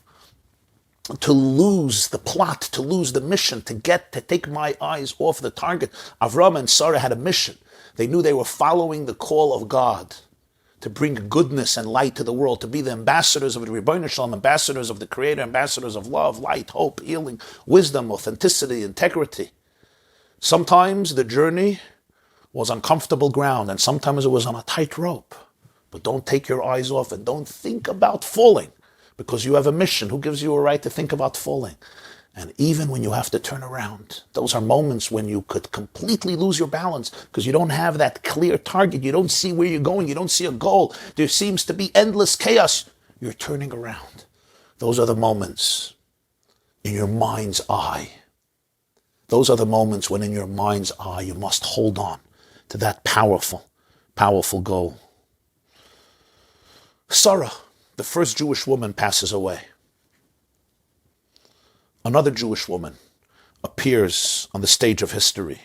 lose the plot, to lose the mission, to take my eyes off the target. Avram and Sarah had a mission. They knew they were following the call of God to bring goodness and light to the world, to be the ambassadors of the Rebbetzin Shalom, ambassadors of the Creator, ambassadors of love, light, hope, healing, wisdom, authenticity, integrity. Sometimes the journey was on comfortable ground, and sometimes it was on a tight rope. But don't take your eyes off and don't think about falling, because you have a mission. Who gives you a right to think about falling? And even when you have to turn around, those are moments when you could completely lose your balance because you don't have that clear target. You don't see where you're going. You don't see a goal. There seems to be endless chaos. You're turning around. Those are the moments in your mind's eye. Those are the moments when in your mind's eye you must hold on to that powerful, powerful goal. Sorah, the first Jewish woman, passes away. Another Jewish woman appears on the stage of history.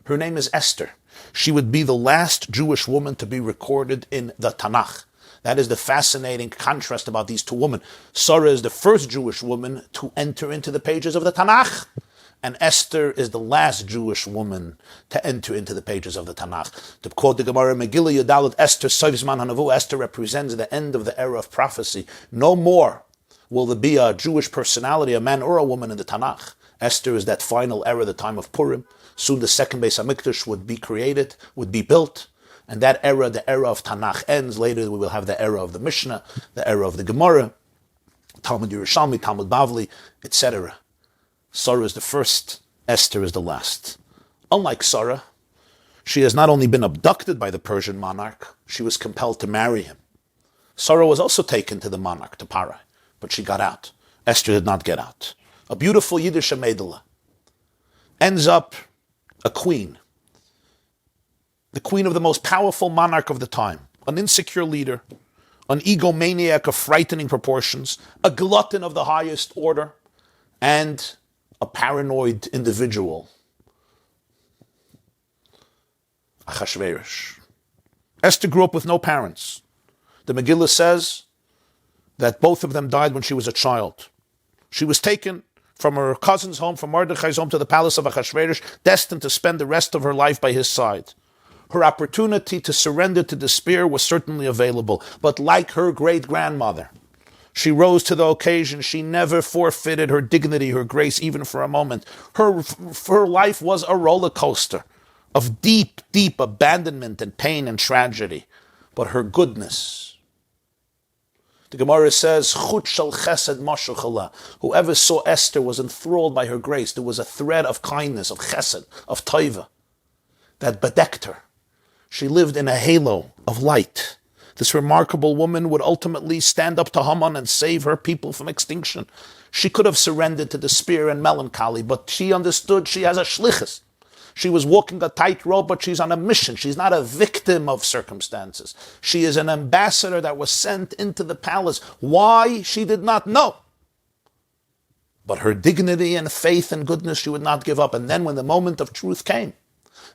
Her name is Esther. She would be the last Jewish woman to be recorded in the Tanakh. That is the fascinating contrast about these two women. Sorah is the first Jewish woman to enter into the pages of the Tanakh, and Esther is the last Jewish woman to enter into the pages of the Tanakh. To quote the Gemara Megillah Yudalot, Esther represents the end of the era of prophecy. No more will there be a Jewish personality, a man or a woman in the Tanakh. Esther is that final era, the time of Purim. Soon the second Beis HaMikdash would be created, would be built. And that era, the era of Tanakh, ends. Later we will have the era of the Mishnah, the era of the Gemara, Talmud Yerushalmi, Talmud Bavli, etc. Sorah is the first, Esther is the last. Unlike Sorah, she has not only been abducted by the Persian monarch, she was compelled to marry him. Sorah was also taken to the monarch, to Parai, but she got out. Esther did not get out. A beautiful Yiddish Meidele ends up a queen. The queen of the most powerful monarch of the time. An insecure leader, an egomaniac of frightening proportions, a glutton of the highest order, and a paranoid individual. Achashverosh. Esther grew up with no parents. The Megillah says that both of them died when she was a child. She was taken from her cousin's home, from Mordechai's home, to the palace of Achashverosh, destined to spend the rest of her life by his side. Her opportunity to surrender to despair was certainly available, but like her great-grandmother, she rose to the occasion. She never forfeited her dignity, her grace, even for a moment. Her life was a roller coaster of deep, deep abandonment and pain and tragedy. But her goodness. The Gemara says, Chut shel chesed mashochala. Whoever saw Esther was enthralled by her grace. There was a thread of kindness, of chesed, of taiva, that bedecked her. She lived in a halo of light. This remarkable woman would ultimately stand up to Haman and save her people from extinction. She could have surrendered to despair and melancholy, but she understood she has a shlichus. She was walking a tightrope, but she's on a mission. She's not a victim of circumstances. She is an ambassador that was sent into the palace. Why? She did not know. But her dignity and faith and goodness she would not give up. And then when the moment of truth came,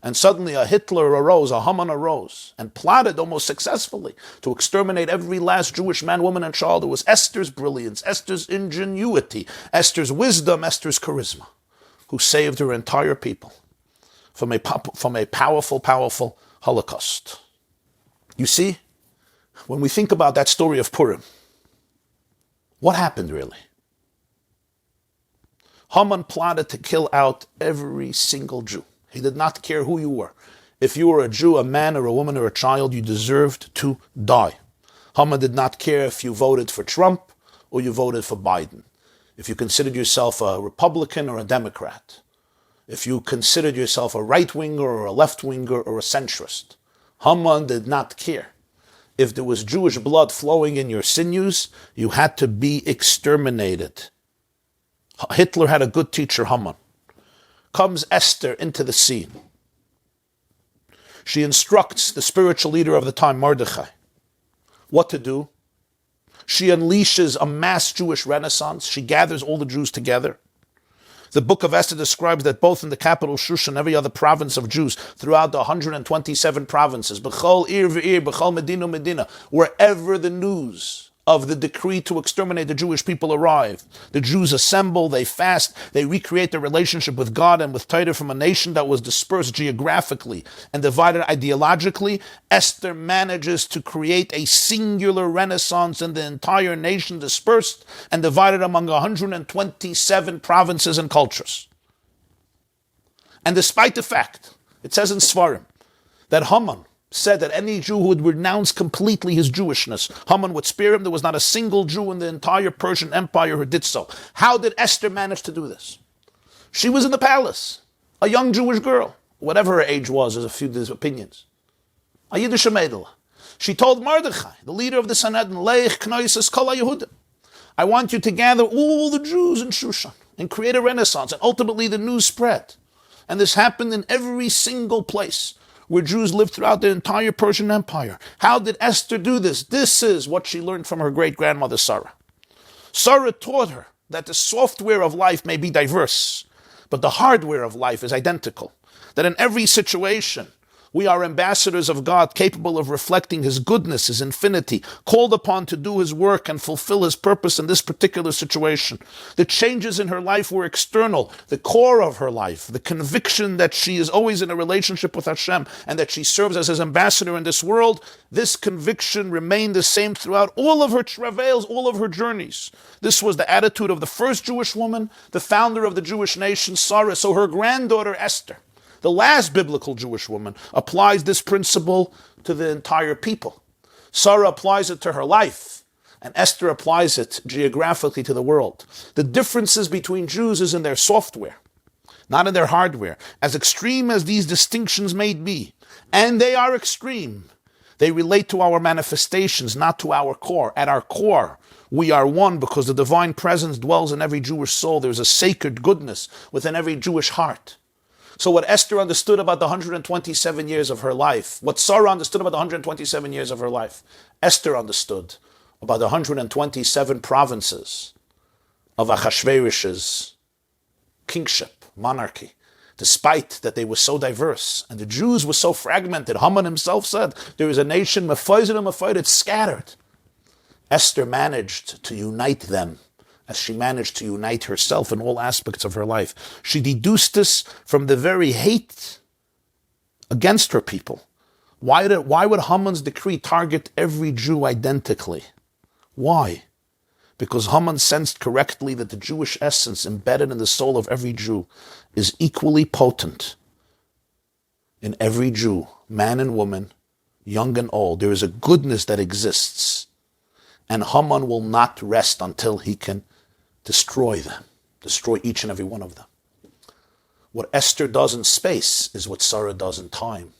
and suddenly a Hitler arose, a Haman arose, and plotted almost successfully to exterminate every last Jewish man, woman, and child, it was Esther's brilliance, Esther's ingenuity, Esther's wisdom, Esther's charisma, who saved her entire people from a powerful, powerful Holocaust. You see, when we think about that story of Purim, what happened really? Haman plotted to kill out every single Jew. He did not care who you were. If you were a Jew, a man or a woman or a child, you deserved to die. Haman did not care if you voted for Trump or you voted for Biden. If you considered yourself a Republican or a Democrat. If you considered yourself a right-winger or a left-winger or a centrist. Haman did not care. If there was Jewish blood flowing in your sinews, you had to be exterminated. Hitler had a good teacher, Haman. Comes Esther into the scene. She instructs the spiritual leader of the time, Mordechai, what to do. She unleashes a mass Jewish renaissance. She gathers all the Jews together. The book of Esther describes that both in the capital Shushan and every other province of Jews throughout the 127 provinces, B'chol Ir V'ir, B'chol Medina Medina, wherever the news of the decree to exterminate the Jewish people arrived, the Jews assemble, they fast, they recreate their relationship with God and with Torah from a nation that was dispersed geographically and divided ideologically. Esther manages to create a singular renaissance in the entire nation dispersed and divided among 127 provinces and cultures. And despite the fact, it says in Svarim, that Haman said that any Jew who would renounce completely his Jewishness, Haman would spare him. There was not a single Jew in the entire Persian Empire who did so. How did Esther manage to do this? She was in the palace, a young Jewish girl, whatever her age was, there's a few opinions. A Yiddish Mädel. She told Mordechai, the leader of the Sanhedrin, Leich Knesses Kol HaYehudim, I want you to gather all the Jews in Shushan and create a renaissance. And ultimately the news spread. And this happened in every single place where Jews lived throughout the entire Persian Empire. How did Esther do this? This is what she learned from her great-grandmother Sorah. Sorah taught her that the software of life may be diverse, but the hardware of life is identical. That in every situation, we are ambassadors of God, capable of reflecting His goodness, His infinity, called upon to do His work and fulfill His purpose in this particular situation. The changes in her life were external. The core of her life, the conviction that she is always in a relationship with Hashem and that she serves as His ambassador in this world, this conviction remained the same throughout all of her travails, all of her journeys. This was the attitude of the first Jewish woman, the founder of the Jewish nation, Sorah. So her granddaughter, Esther, the last biblical Jewish woman, applies this principle to the entire people. Sorah applies it to her life, and Esther applies it geographically to the world. The differences between Jews is in their software, not in their hardware. As extreme as these distinctions may be, and they are extreme, they relate to our manifestations, not to our core. At our core, we are one because the divine presence dwells in every Jewish soul. There's a sacred goodness within every Jewish heart. So what Esther understood about the 127 years of her life, what Sorah understood about the 127 years of her life, Esther understood about the 127 provinces of Achashverosh's kingship, monarchy, despite that they were so diverse and the Jews were so fragmented. Haman himself said, there is a nation, it's scattered. Esther managed to unite them, as she managed to unite herself in all aspects of her life. She deduced this from the very hate against her people Why would Haman's decree target every Jew identically? Why? Because Haman sensed correctly that the Jewish essence embedded in the soul of every Jew is equally potent in every Jew, man and woman, young and old. There is a goodness that exists, and Haman will not rest until he can destroy them, destroy each and every one of them. What Esther does in space is what Sorah does in time.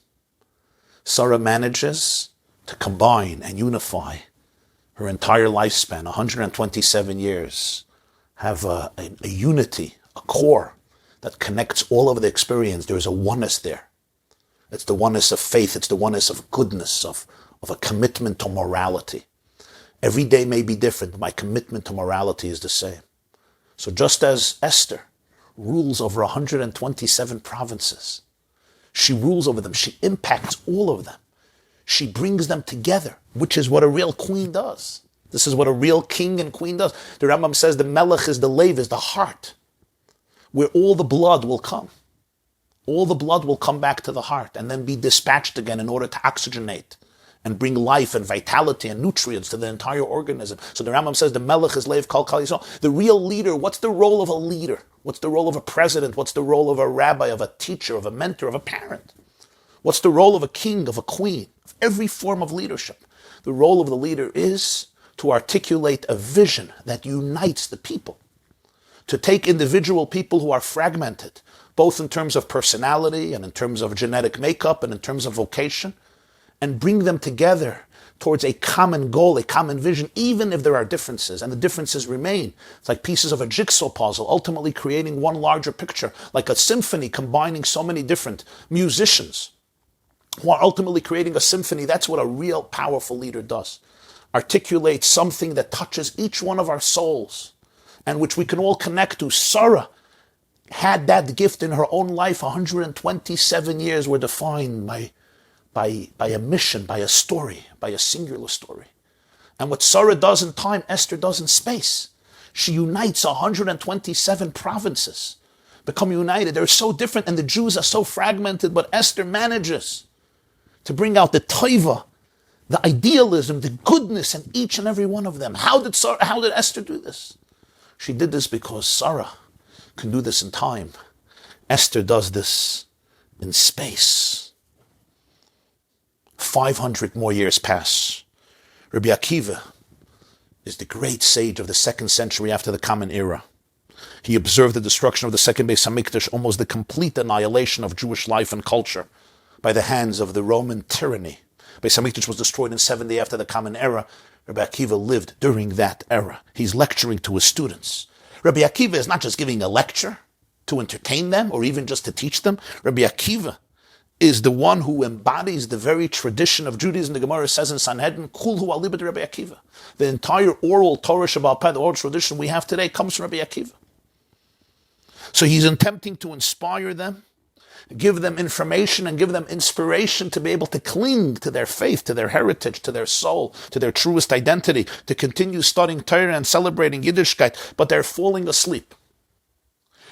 Sorah manages to combine and unify her entire lifespan, 127 years, have a unity, a core that connects all of the experience. There is a oneness there. It's the oneness of faith. It's the oneness of goodness, of a commitment to morality. Every day may be different, but my commitment to morality is the same. So just as Esther rules over 127 provinces, she rules over them. She impacts all of them. She brings them together, which is what a real queen does. This is what a real king and queen does. The Rambam says the melech is the lev, is the heart, where all the blood will come. All the blood will come back to the heart and then be dispatched again in order to oxygenate and bring life and vitality and nutrients to the entire organism. So the Rambam says the melech is lev kal khayissara. The real leader, what's the role of a leader? What's the role of a president? What's the role of a rabbi, of a teacher, of a mentor, of a parent? What's the role of a king, of a queen, of every form of leadership? The role of the leader is to articulate a vision that unites the people, to take individual people who are fragmented, both in terms of personality and in terms of genetic makeup and in terms of vocation, and bring them together towards a common goal, a common vision, even if there are differences, and the differences remain. It's like pieces of a jigsaw puzzle, ultimately creating one larger picture, like a symphony combining so many different musicians who are ultimately creating a symphony. That's what a real powerful leader does. Articulate something that touches each one of our souls and which we can all connect to. Sorah had that gift in her own life. 127 years were defined by a mission, by a story, by a singular story. And what Sorah does in time, Esther does in space. She unites 127 provinces, become united. They're so different and the Jews are so fragmented, but Esther manages to bring out the taiva, the idealism, the goodness in each and every one of them. How did Esther do this? She did this because Sorah can do this in time. Esther does this in space. 500 more years pass. Rabbi Akiva is the great sage of the 2nd century after the Common Era. He observed the destruction of the second Beis HaMikdash, almost the complete annihilation of Jewish life and culture by the hands of the Roman tyranny. Beis HaMikdash was destroyed in 70 after the Common Era. Rabbi Akiva lived during that era. He's lecturing to his students. Rabbi Akiva is not just giving a lecture to entertain them or even just to teach them. Rabbi Akiva is the one who embodies the very tradition of Judaism. The Gemara says in Sanhedrin, Kul hu alibad Rabbi Akiva. The entire oral Torah Shabbat Peh, the oral tradition we have today, comes from Rabbi Akiva. So he's attempting to inspire them, give them information and give them inspiration to be able to cling to their faith, to their heritage, to their soul, to their truest identity, to continue studying Torah and celebrating Yiddishkeit, but they're falling asleep.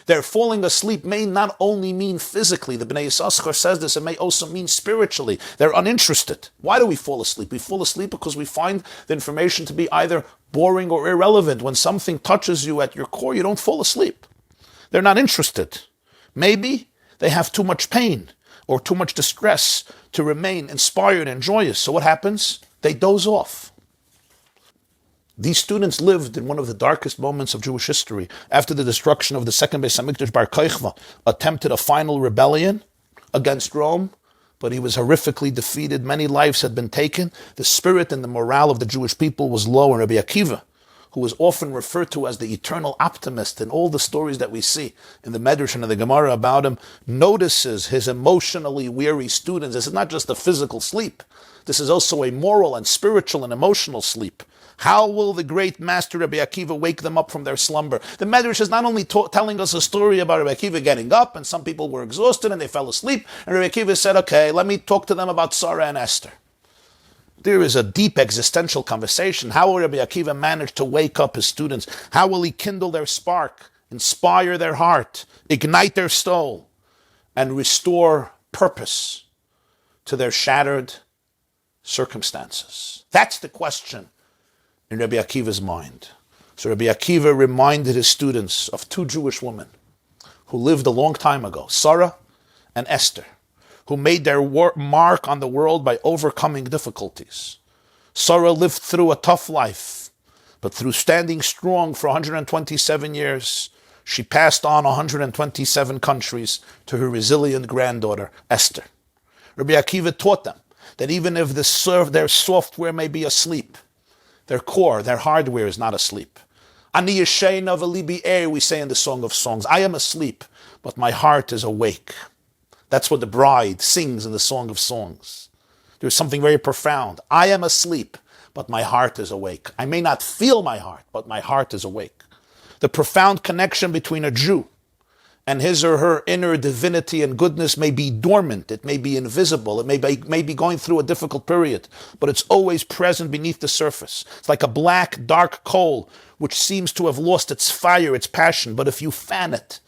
Their falling asleep may not only mean physically, the Bnei Yissaschar says this, it may also mean spiritually. They're uninterested. Why do we fall asleep? We fall asleep because we find the information to be either boring or irrelevant. When something touches you at your core, you don't fall asleep. They're not interested. Maybe they have too much pain or too much distress to remain inspired and joyous. So what happens? They doze off. These students lived in one of the darkest moments of Jewish history. After the destruction of the second Beis HaMikdash, Bar Kochva attempted a final rebellion against Rome, but he was horrifically defeated. Many lives had been taken. The spirit and the morale of the Jewish people was low, and Rabbi Akiva, who was often referred to as the eternal optimist in all the stories that we see in the Midrash and in the Gemara about him, notices his emotionally weary students. This is not just a physical sleep. This is also a moral and spiritual and emotional sleep. How will the great master Rabbi Akiva wake them up from their slumber? The Midrash is not only telling us a story about Rabbi Akiva getting up, and some people were exhausted and they fell asleep, and Rabbi Akiva said, okay, let me talk to them about Sorah and Esther. There is a deep existential conversation. How will Rabbi Akiva manage to wake up his students? How will he kindle their spark, inspire their heart, ignite their soul, and restore purpose to their shattered circumstances? That's the question in Rabbi Akiva's mind. So Rabbi Akiva reminded his students of two Jewish women who lived a long time ago, Sorah and Esther, who made their mark on the world by overcoming difficulties. Sorah lived through a tough life, but through standing strong for 127 years, she passed on 127 countries to her resilient granddaughter, Esther. Rabbi Akiva taught them that even if their software may be asleep, their core, their hardware is not asleep. Ani yeshena v'libi er, we say in the Song of Songs. I am asleep, but my heart is awake. That's what the bride sings in the Song of Songs. There's something very profound. I am asleep, but my heart is awake. I may not feel my heart, but my heart is awake. The profound connection between a Jew and his or her inner divinity and goodness may be dormant, it may be invisible, it may be going through a difficult period, but it's always present beneath the surface. It's like a black, dark coal which seems to have lost its fire, its passion, but if you fan it,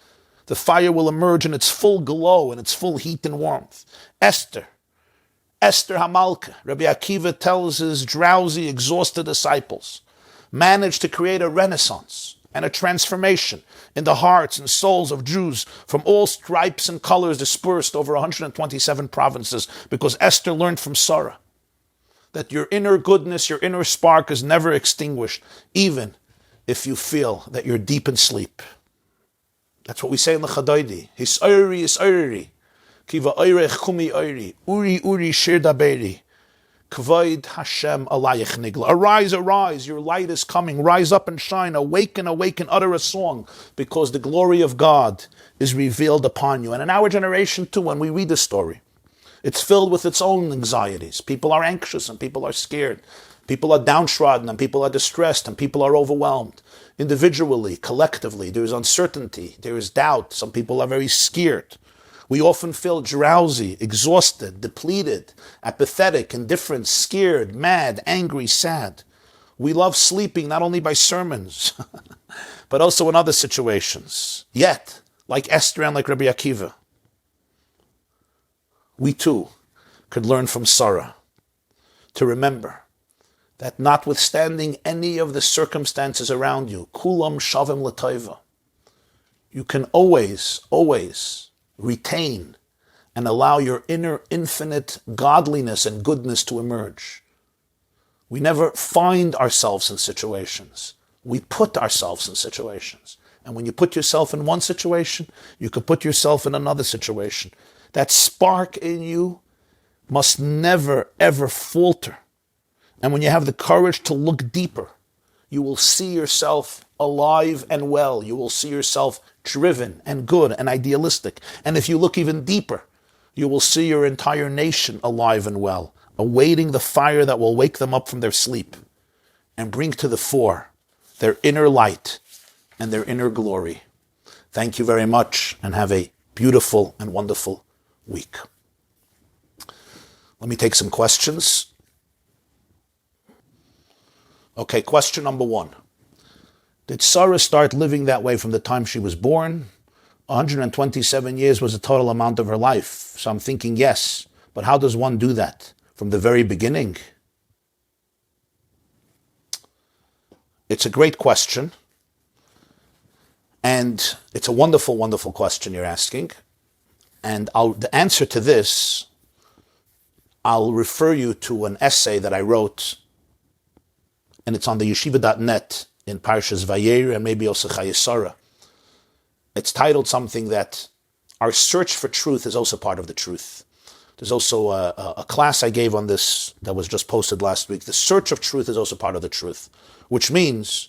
the fire will emerge in its full glow and its full heat and warmth. Esther Hamalka, Rabbi Akiva tells his drowsy, exhausted disciples, managed to create a renaissance and a transformation in the hearts and souls of Jews from all stripes and colors dispersed over 127 provinces, because Esther learned from Sorah that your inner goodness, your inner spark is never extinguished, even if you feel that you're deep in sleep. That's what we say in the Chayei. His'ori, kiva oirech kumi oiri, uri shir daberi. Kvoid Hashem alayich nigla. Arise, your light is coming. Rise up and shine. Awaken, utter a song, because the glory of God is revealed upon you. And in our generation too, when we read the story, it's filled with its own anxieties. People are anxious and people are scared. People are downtrodden and people are distressed and people are overwhelmed. Individually, collectively, there is uncertainty, there is doubt. Some people are very scared. We often feel drowsy, exhausted, depleted, apathetic, indifferent, scared, mad, angry, sad. We love sleeping not only by sermons, but also in other situations. Yet, like Esther and like Rabbi Akiva, we too could learn from Sorah to remember that notwithstanding any of the circumstances around you, kulam shavim l'taiva, you can always retain and allow your inner infinite godliness and goodness to emerge. We never find ourselves in situations. We put ourselves in situations. And when you put yourself in one situation, you can put yourself in another situation. That spark in you must never, ever falter. And when you have the courage to look deeper, you will see yourself alive and well. You will see yourself driven and good and idealistic. And if you look even deeper, you will see your entire nation alive and well, awaiting the fire that will wake them up from their sleep and bring to the fore their inner light and their inner glory. Thank you very much and have a beautiful and wonderful week. Let me take some questions. Okay, question number 1. Did Sorah start living that way from the time she was born? 127 years was the total amount of her life. So I'm thinking yes. But how does one do that? From the very beginning? It's a great question. And it's a wonderful, wonderful question you're asking. And the answer to this, I'll refer you to an essay that I wrote, and it's on the yeshiva.net in Parshas Vayera and maybe also khayissara. It's titled something that our search for truth is also part of the truth. There's also a class I gave on this that was just posted last week. The search of truth is also part of the truth, which means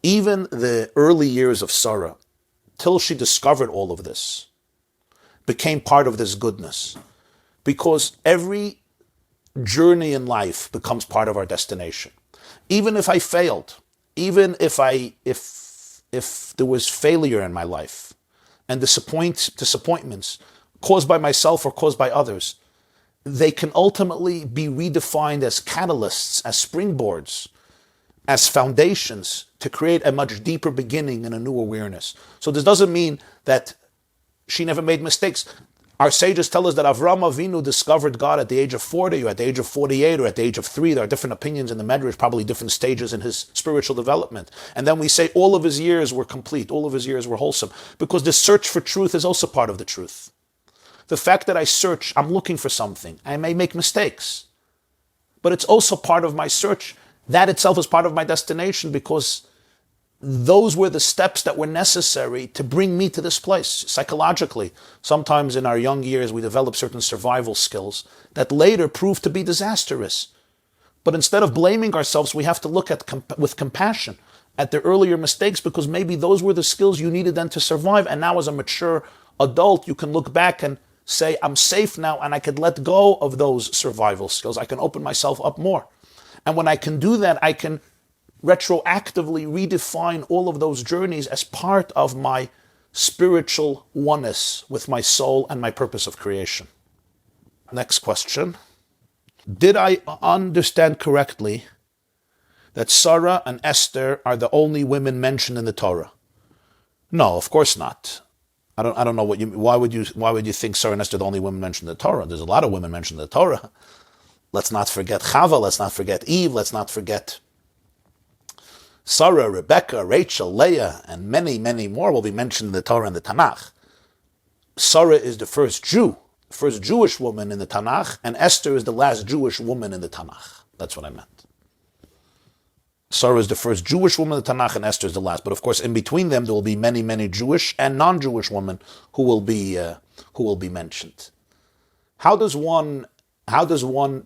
even the early years of Sorah, till she discovered all of this, became part of this goodness. Because every journey in life becomes part of our destination. Even if I failed, even if there was failure in my life and disappointments caused by myself or caused by others, they can ultimately be redefined as catalysts, as springboards, as foundations to create a much deeper beginning and a new awareness. So this doesn't mean that she never made mistakes. Our sages tell us that Avraham Avinu discovered God at the age of 40, or at the age of 48, or at the age of 3. There are different opinions in the Midrash, probably different stages in his spiritual development. And then we say all of his years were complete, all of his years were wholesome, because the search for truth is also part of the truth. The fact that I search, I'm looking for something. I may make mistakes, but it's also part of my search. That itself is part of my destination, because those were the steps that were necessary to bring me to this place. Psychologically, sometimes in our young years, we develop certain survival skills that later prove to be disastrous. But instead of blaming ourselves, we have to look at with compassion at the earlier mistakes, because maybe those were the skills you needed then to survive. And now as a mature adult, you can look back and say, I'm safe now, and I could let go of those survival skills. I can open myself up more. And when I can do that, I can retroactively redefine all of those journeys as part of my spiritual oneness with my soul and my purpose of creation. Next question. Did I understand correctly that Sorah and Esther are the only women mentioned in the Torah? No, of course not. I don't know what you. Why would you think Sorah and Esther are the only women mentioned in the Torah? There's a lot of women mentioned in the Torah. Let's not forget Chava. Let's not forget Eve. Let's not forget Sarah, Rebecca, Rachel, Leah, and many, many more will be mentioned in the Torah and the Tanakh. Sarah is the first Jew, the first Jewish woman in the Tanakh, and Esther is the last Jewish woman in the Tanakh. That's what I meant. Sarah is the first Jewish woman in the Tanakh, and Esther is the last. But of course, in between them, there will be many, many Jewish and non-Jewish women who will be mentioned. How does one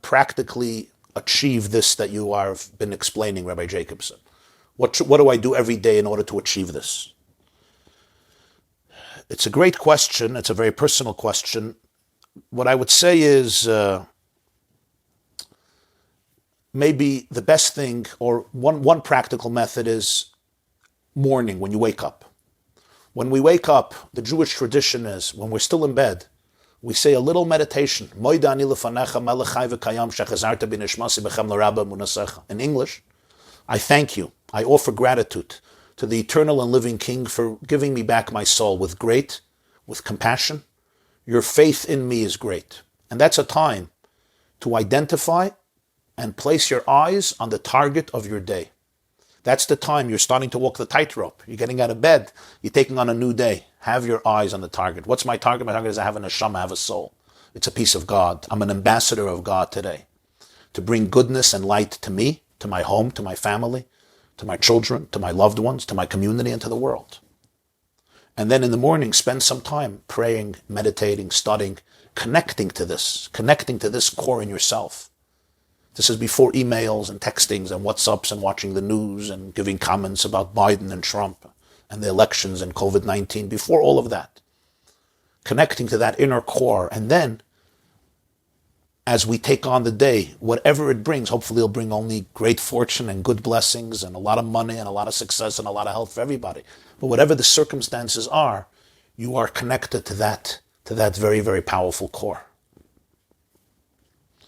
practically achieve this that you have been explaining, Rabbi Jacobson? What do I do every day in order to achieve this? It's a great question. It's a very personal question. What I would say is maybe the best thing, or one practical method, is morning, when you wake up. When we wake up, the Jewish tradition is, when we're still in bed, we say a little meditation. In English, I thank you. I offer gratitude to the eternal and living King for giving me back my soul with compassion. Your faith in me is great. And that's a time to identify and place your eyes on the target of your day. That's the time you're starting to walk the tightrope. You're getting out of bed. You're taking on a new day. Have your eyes on the target. What's my target? My target is I have a neshama, I have a soul. It's a piece of God. I'm an ambassador of God today to bring goodness and light to me, to my home, to my family, to my children, to my loved ones, to my community, and to the world. And then in the morning, spend some time praying, meditating, studying, connecting to this core in yourself. This is before emails and textings and WhatsApps and watching the news and giving comments about Biden and Trump and the elections and COVID-19. Before all of that, connecting to that inner core. And then, as we take on the day, whatever it brings, hopefully it'll bring only great fortune and good blessings and a lot of money and a lot of success and a lot of health for everybody. But whatever the circumstances are, you are connected to that very, very powerful core.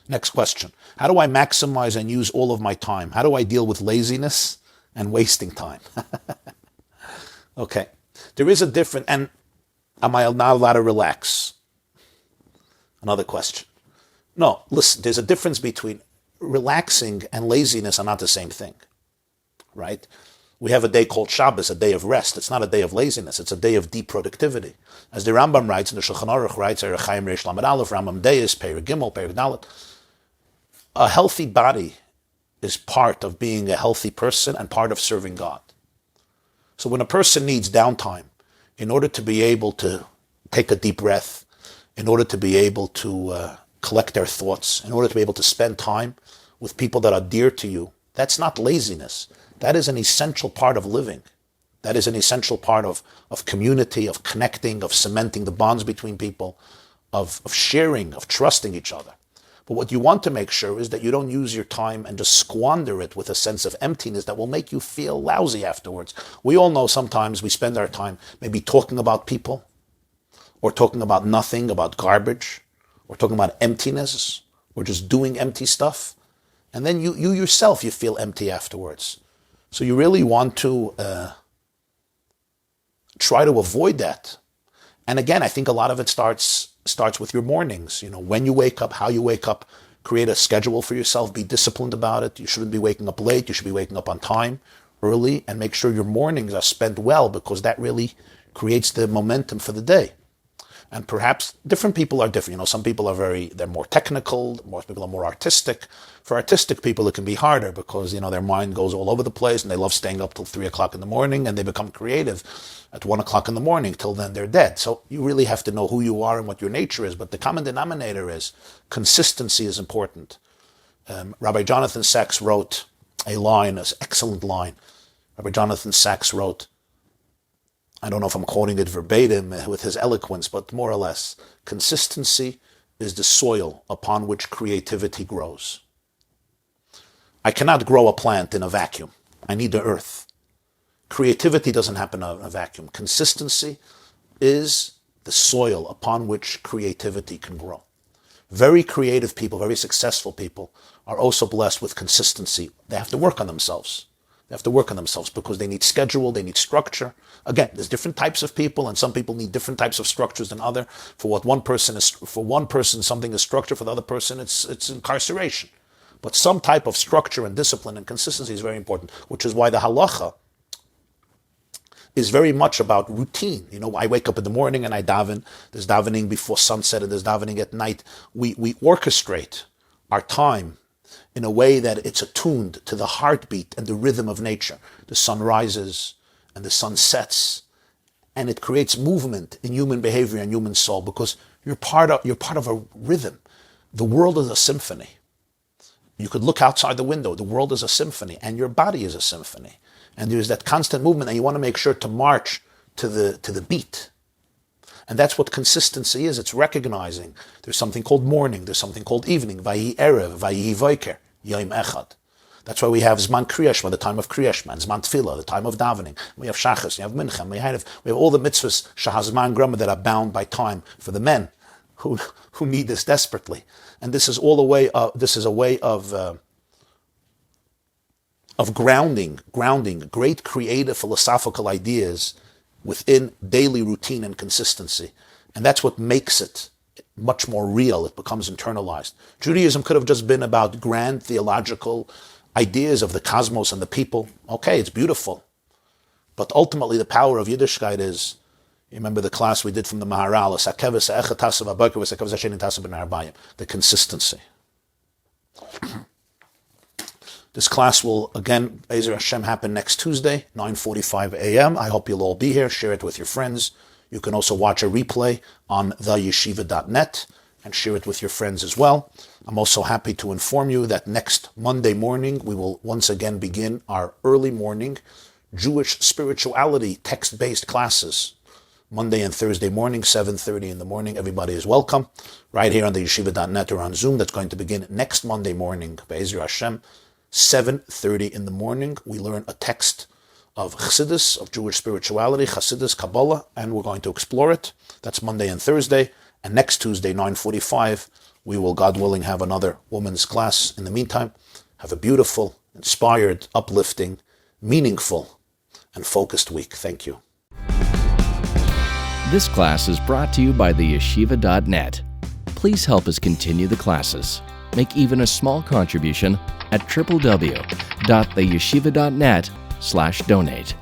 Next question. How do I maximize and use all of my time? How do I deal with laziness and wasting time? Okay. There is a difference, and am I not allowed to relax? Another question. No, listen, there's a difference between relaxing and laziness are not the same thing, right? We have a day called Shabbos, a day of rest. It's not a day of laziness. It's a day of deep productivity. As the Rambam writes, in the Shulchan Aruch writes, Chayei Reish Lamed Aleph, Rambam Deis, Perek Gimel, Perek Dalet. A healthy body is part of being a healthy person and part of serving God. So when a person needs downtime, in order to be able to take a deep breath, in order to be able to collect their thoughts, in order to be able to spend time with people that are dear to you, that's not laziness. That is an essential part of living. That is an essential part of community, of connecting, of cementing the bonds between people, of sharing, of trusting each other. But what you want to make sure is that you don't use your time and just squander it with a sense of emptiness that will make you feel lousy afterwards. We all know sometimes we spend our time maybe talking about people, or talking about nothing, about garbage, or talking about emptiness, or just doing empty stuff. And then you yourself, you feel empty afterwards. So you really want to try to avoid that. And again, I think a lot of it starts starts with your mornings. When you wake up, how you wake up, create a schedule for yourself, be disciplined about it. You shouldn't be waking up late. You should be waking up on time, early, and make sure your mornings are spent well, because that really creates the momentum for the day. And perhaps different people are different. Some people they're more technical, most people are more artistic. For artistic people, it can be harder because, their mind goes all over the place and they love staying up till 3 o'clock in the morning, and they become creative at 1 o'clock in the morning. Till then, they're dead. So you really have to know who you are and what your nature is. But the common denominator is consistency is important. Rabbi Jonathan Sacks wrote a line, an excellent line. Rabbi Jonathan Sacks wrote, I don't know if I'm quoting it verbatim with his eloquence, but more or less, consistency is the soil upon which creativity grows. I cannot grow a plant in a vacuum. I need the earth. Creativity doesn't happen in a vacuum. Consistency is the soil upon which creativity can grow. Very creative people, very successful people are also blessed with consistency. They have to work on themselves. They have to work on themselves because they need schedule, they need structure. Again, there's different types of people, and some people need different types of structures than other. For one person, something is structure. For the other person, it's incarceration. But some type of structure and discipline and consistency is very important, which is why the halacha is very much about routine. I wake up in the morning and I daven. There's davening before sunset and there's davening at night. We orchestrate our time in a way that it's attuned to the heartbeat and the rhythm of nature. The sun rises and the sun sets, and it creates movement in human behavior and human soul because you're part of a rhythm. The world is a symphony. You could look outside the window. The world is a symphony, and your body is a symphony. And there's that constant movement, and you want to make sure to march to the beat. And that's what consistency is. It's recognizing there's something called morning, there's something called evening, vayi erev, vayi voiker, yom echad. That's why we have Zman Kriyashma, the time of Kriyashma, and Zman Tefillah, the time of davening. We have Shachas, we have Mincha, we have all the mitzvahs, Shahazman Grama, that are bound by time for the men who need this desperately. And this is all a way of grounding great creative philosophical ideas within daily routine and consistency. And that's what makes it much more real. It becomes internalized. Judaism could have just been about grand theological ideas of the cosmos and the people. Okay, it's beautiful. But ultimately the power of Yiddishkeit is, you remember the class we did from the Maharal, the consistency. This class will, again, Be'ezer Hashem, happen next Tuesday, 9:45 a.m. I hope you'll all be here. Share it with your friends. You can also watch a replay on theyeshiva.net and share it with your friends as well. I'm also happy to inform you that next Monday morning, we will once again begin our early morning Jewish spirituality text-based classes. Monday and Thursday morning, 7:30 in the morning. Everybody is welcome. Right here on the yeshiva.net or on Zoom. That's going to begin next Monday morning, Be'ezer Hashem. 7:30 in the morning, we learn a text of Chassidus, of Jewish spirituality, Chassidus, Kabbalah, and we're going to explore it. That's Monday and Thursday. And next Tuesday, 9:45, we will, God willing, have another women's class. In the meantime, have a beautiful, inspired, uplifting, meaningful, and focused week. Thank you. This class is brought to you by theyeshiva.net. Please help us continue the classes. Make even a small contribution at www.theyeshiva.net/donate.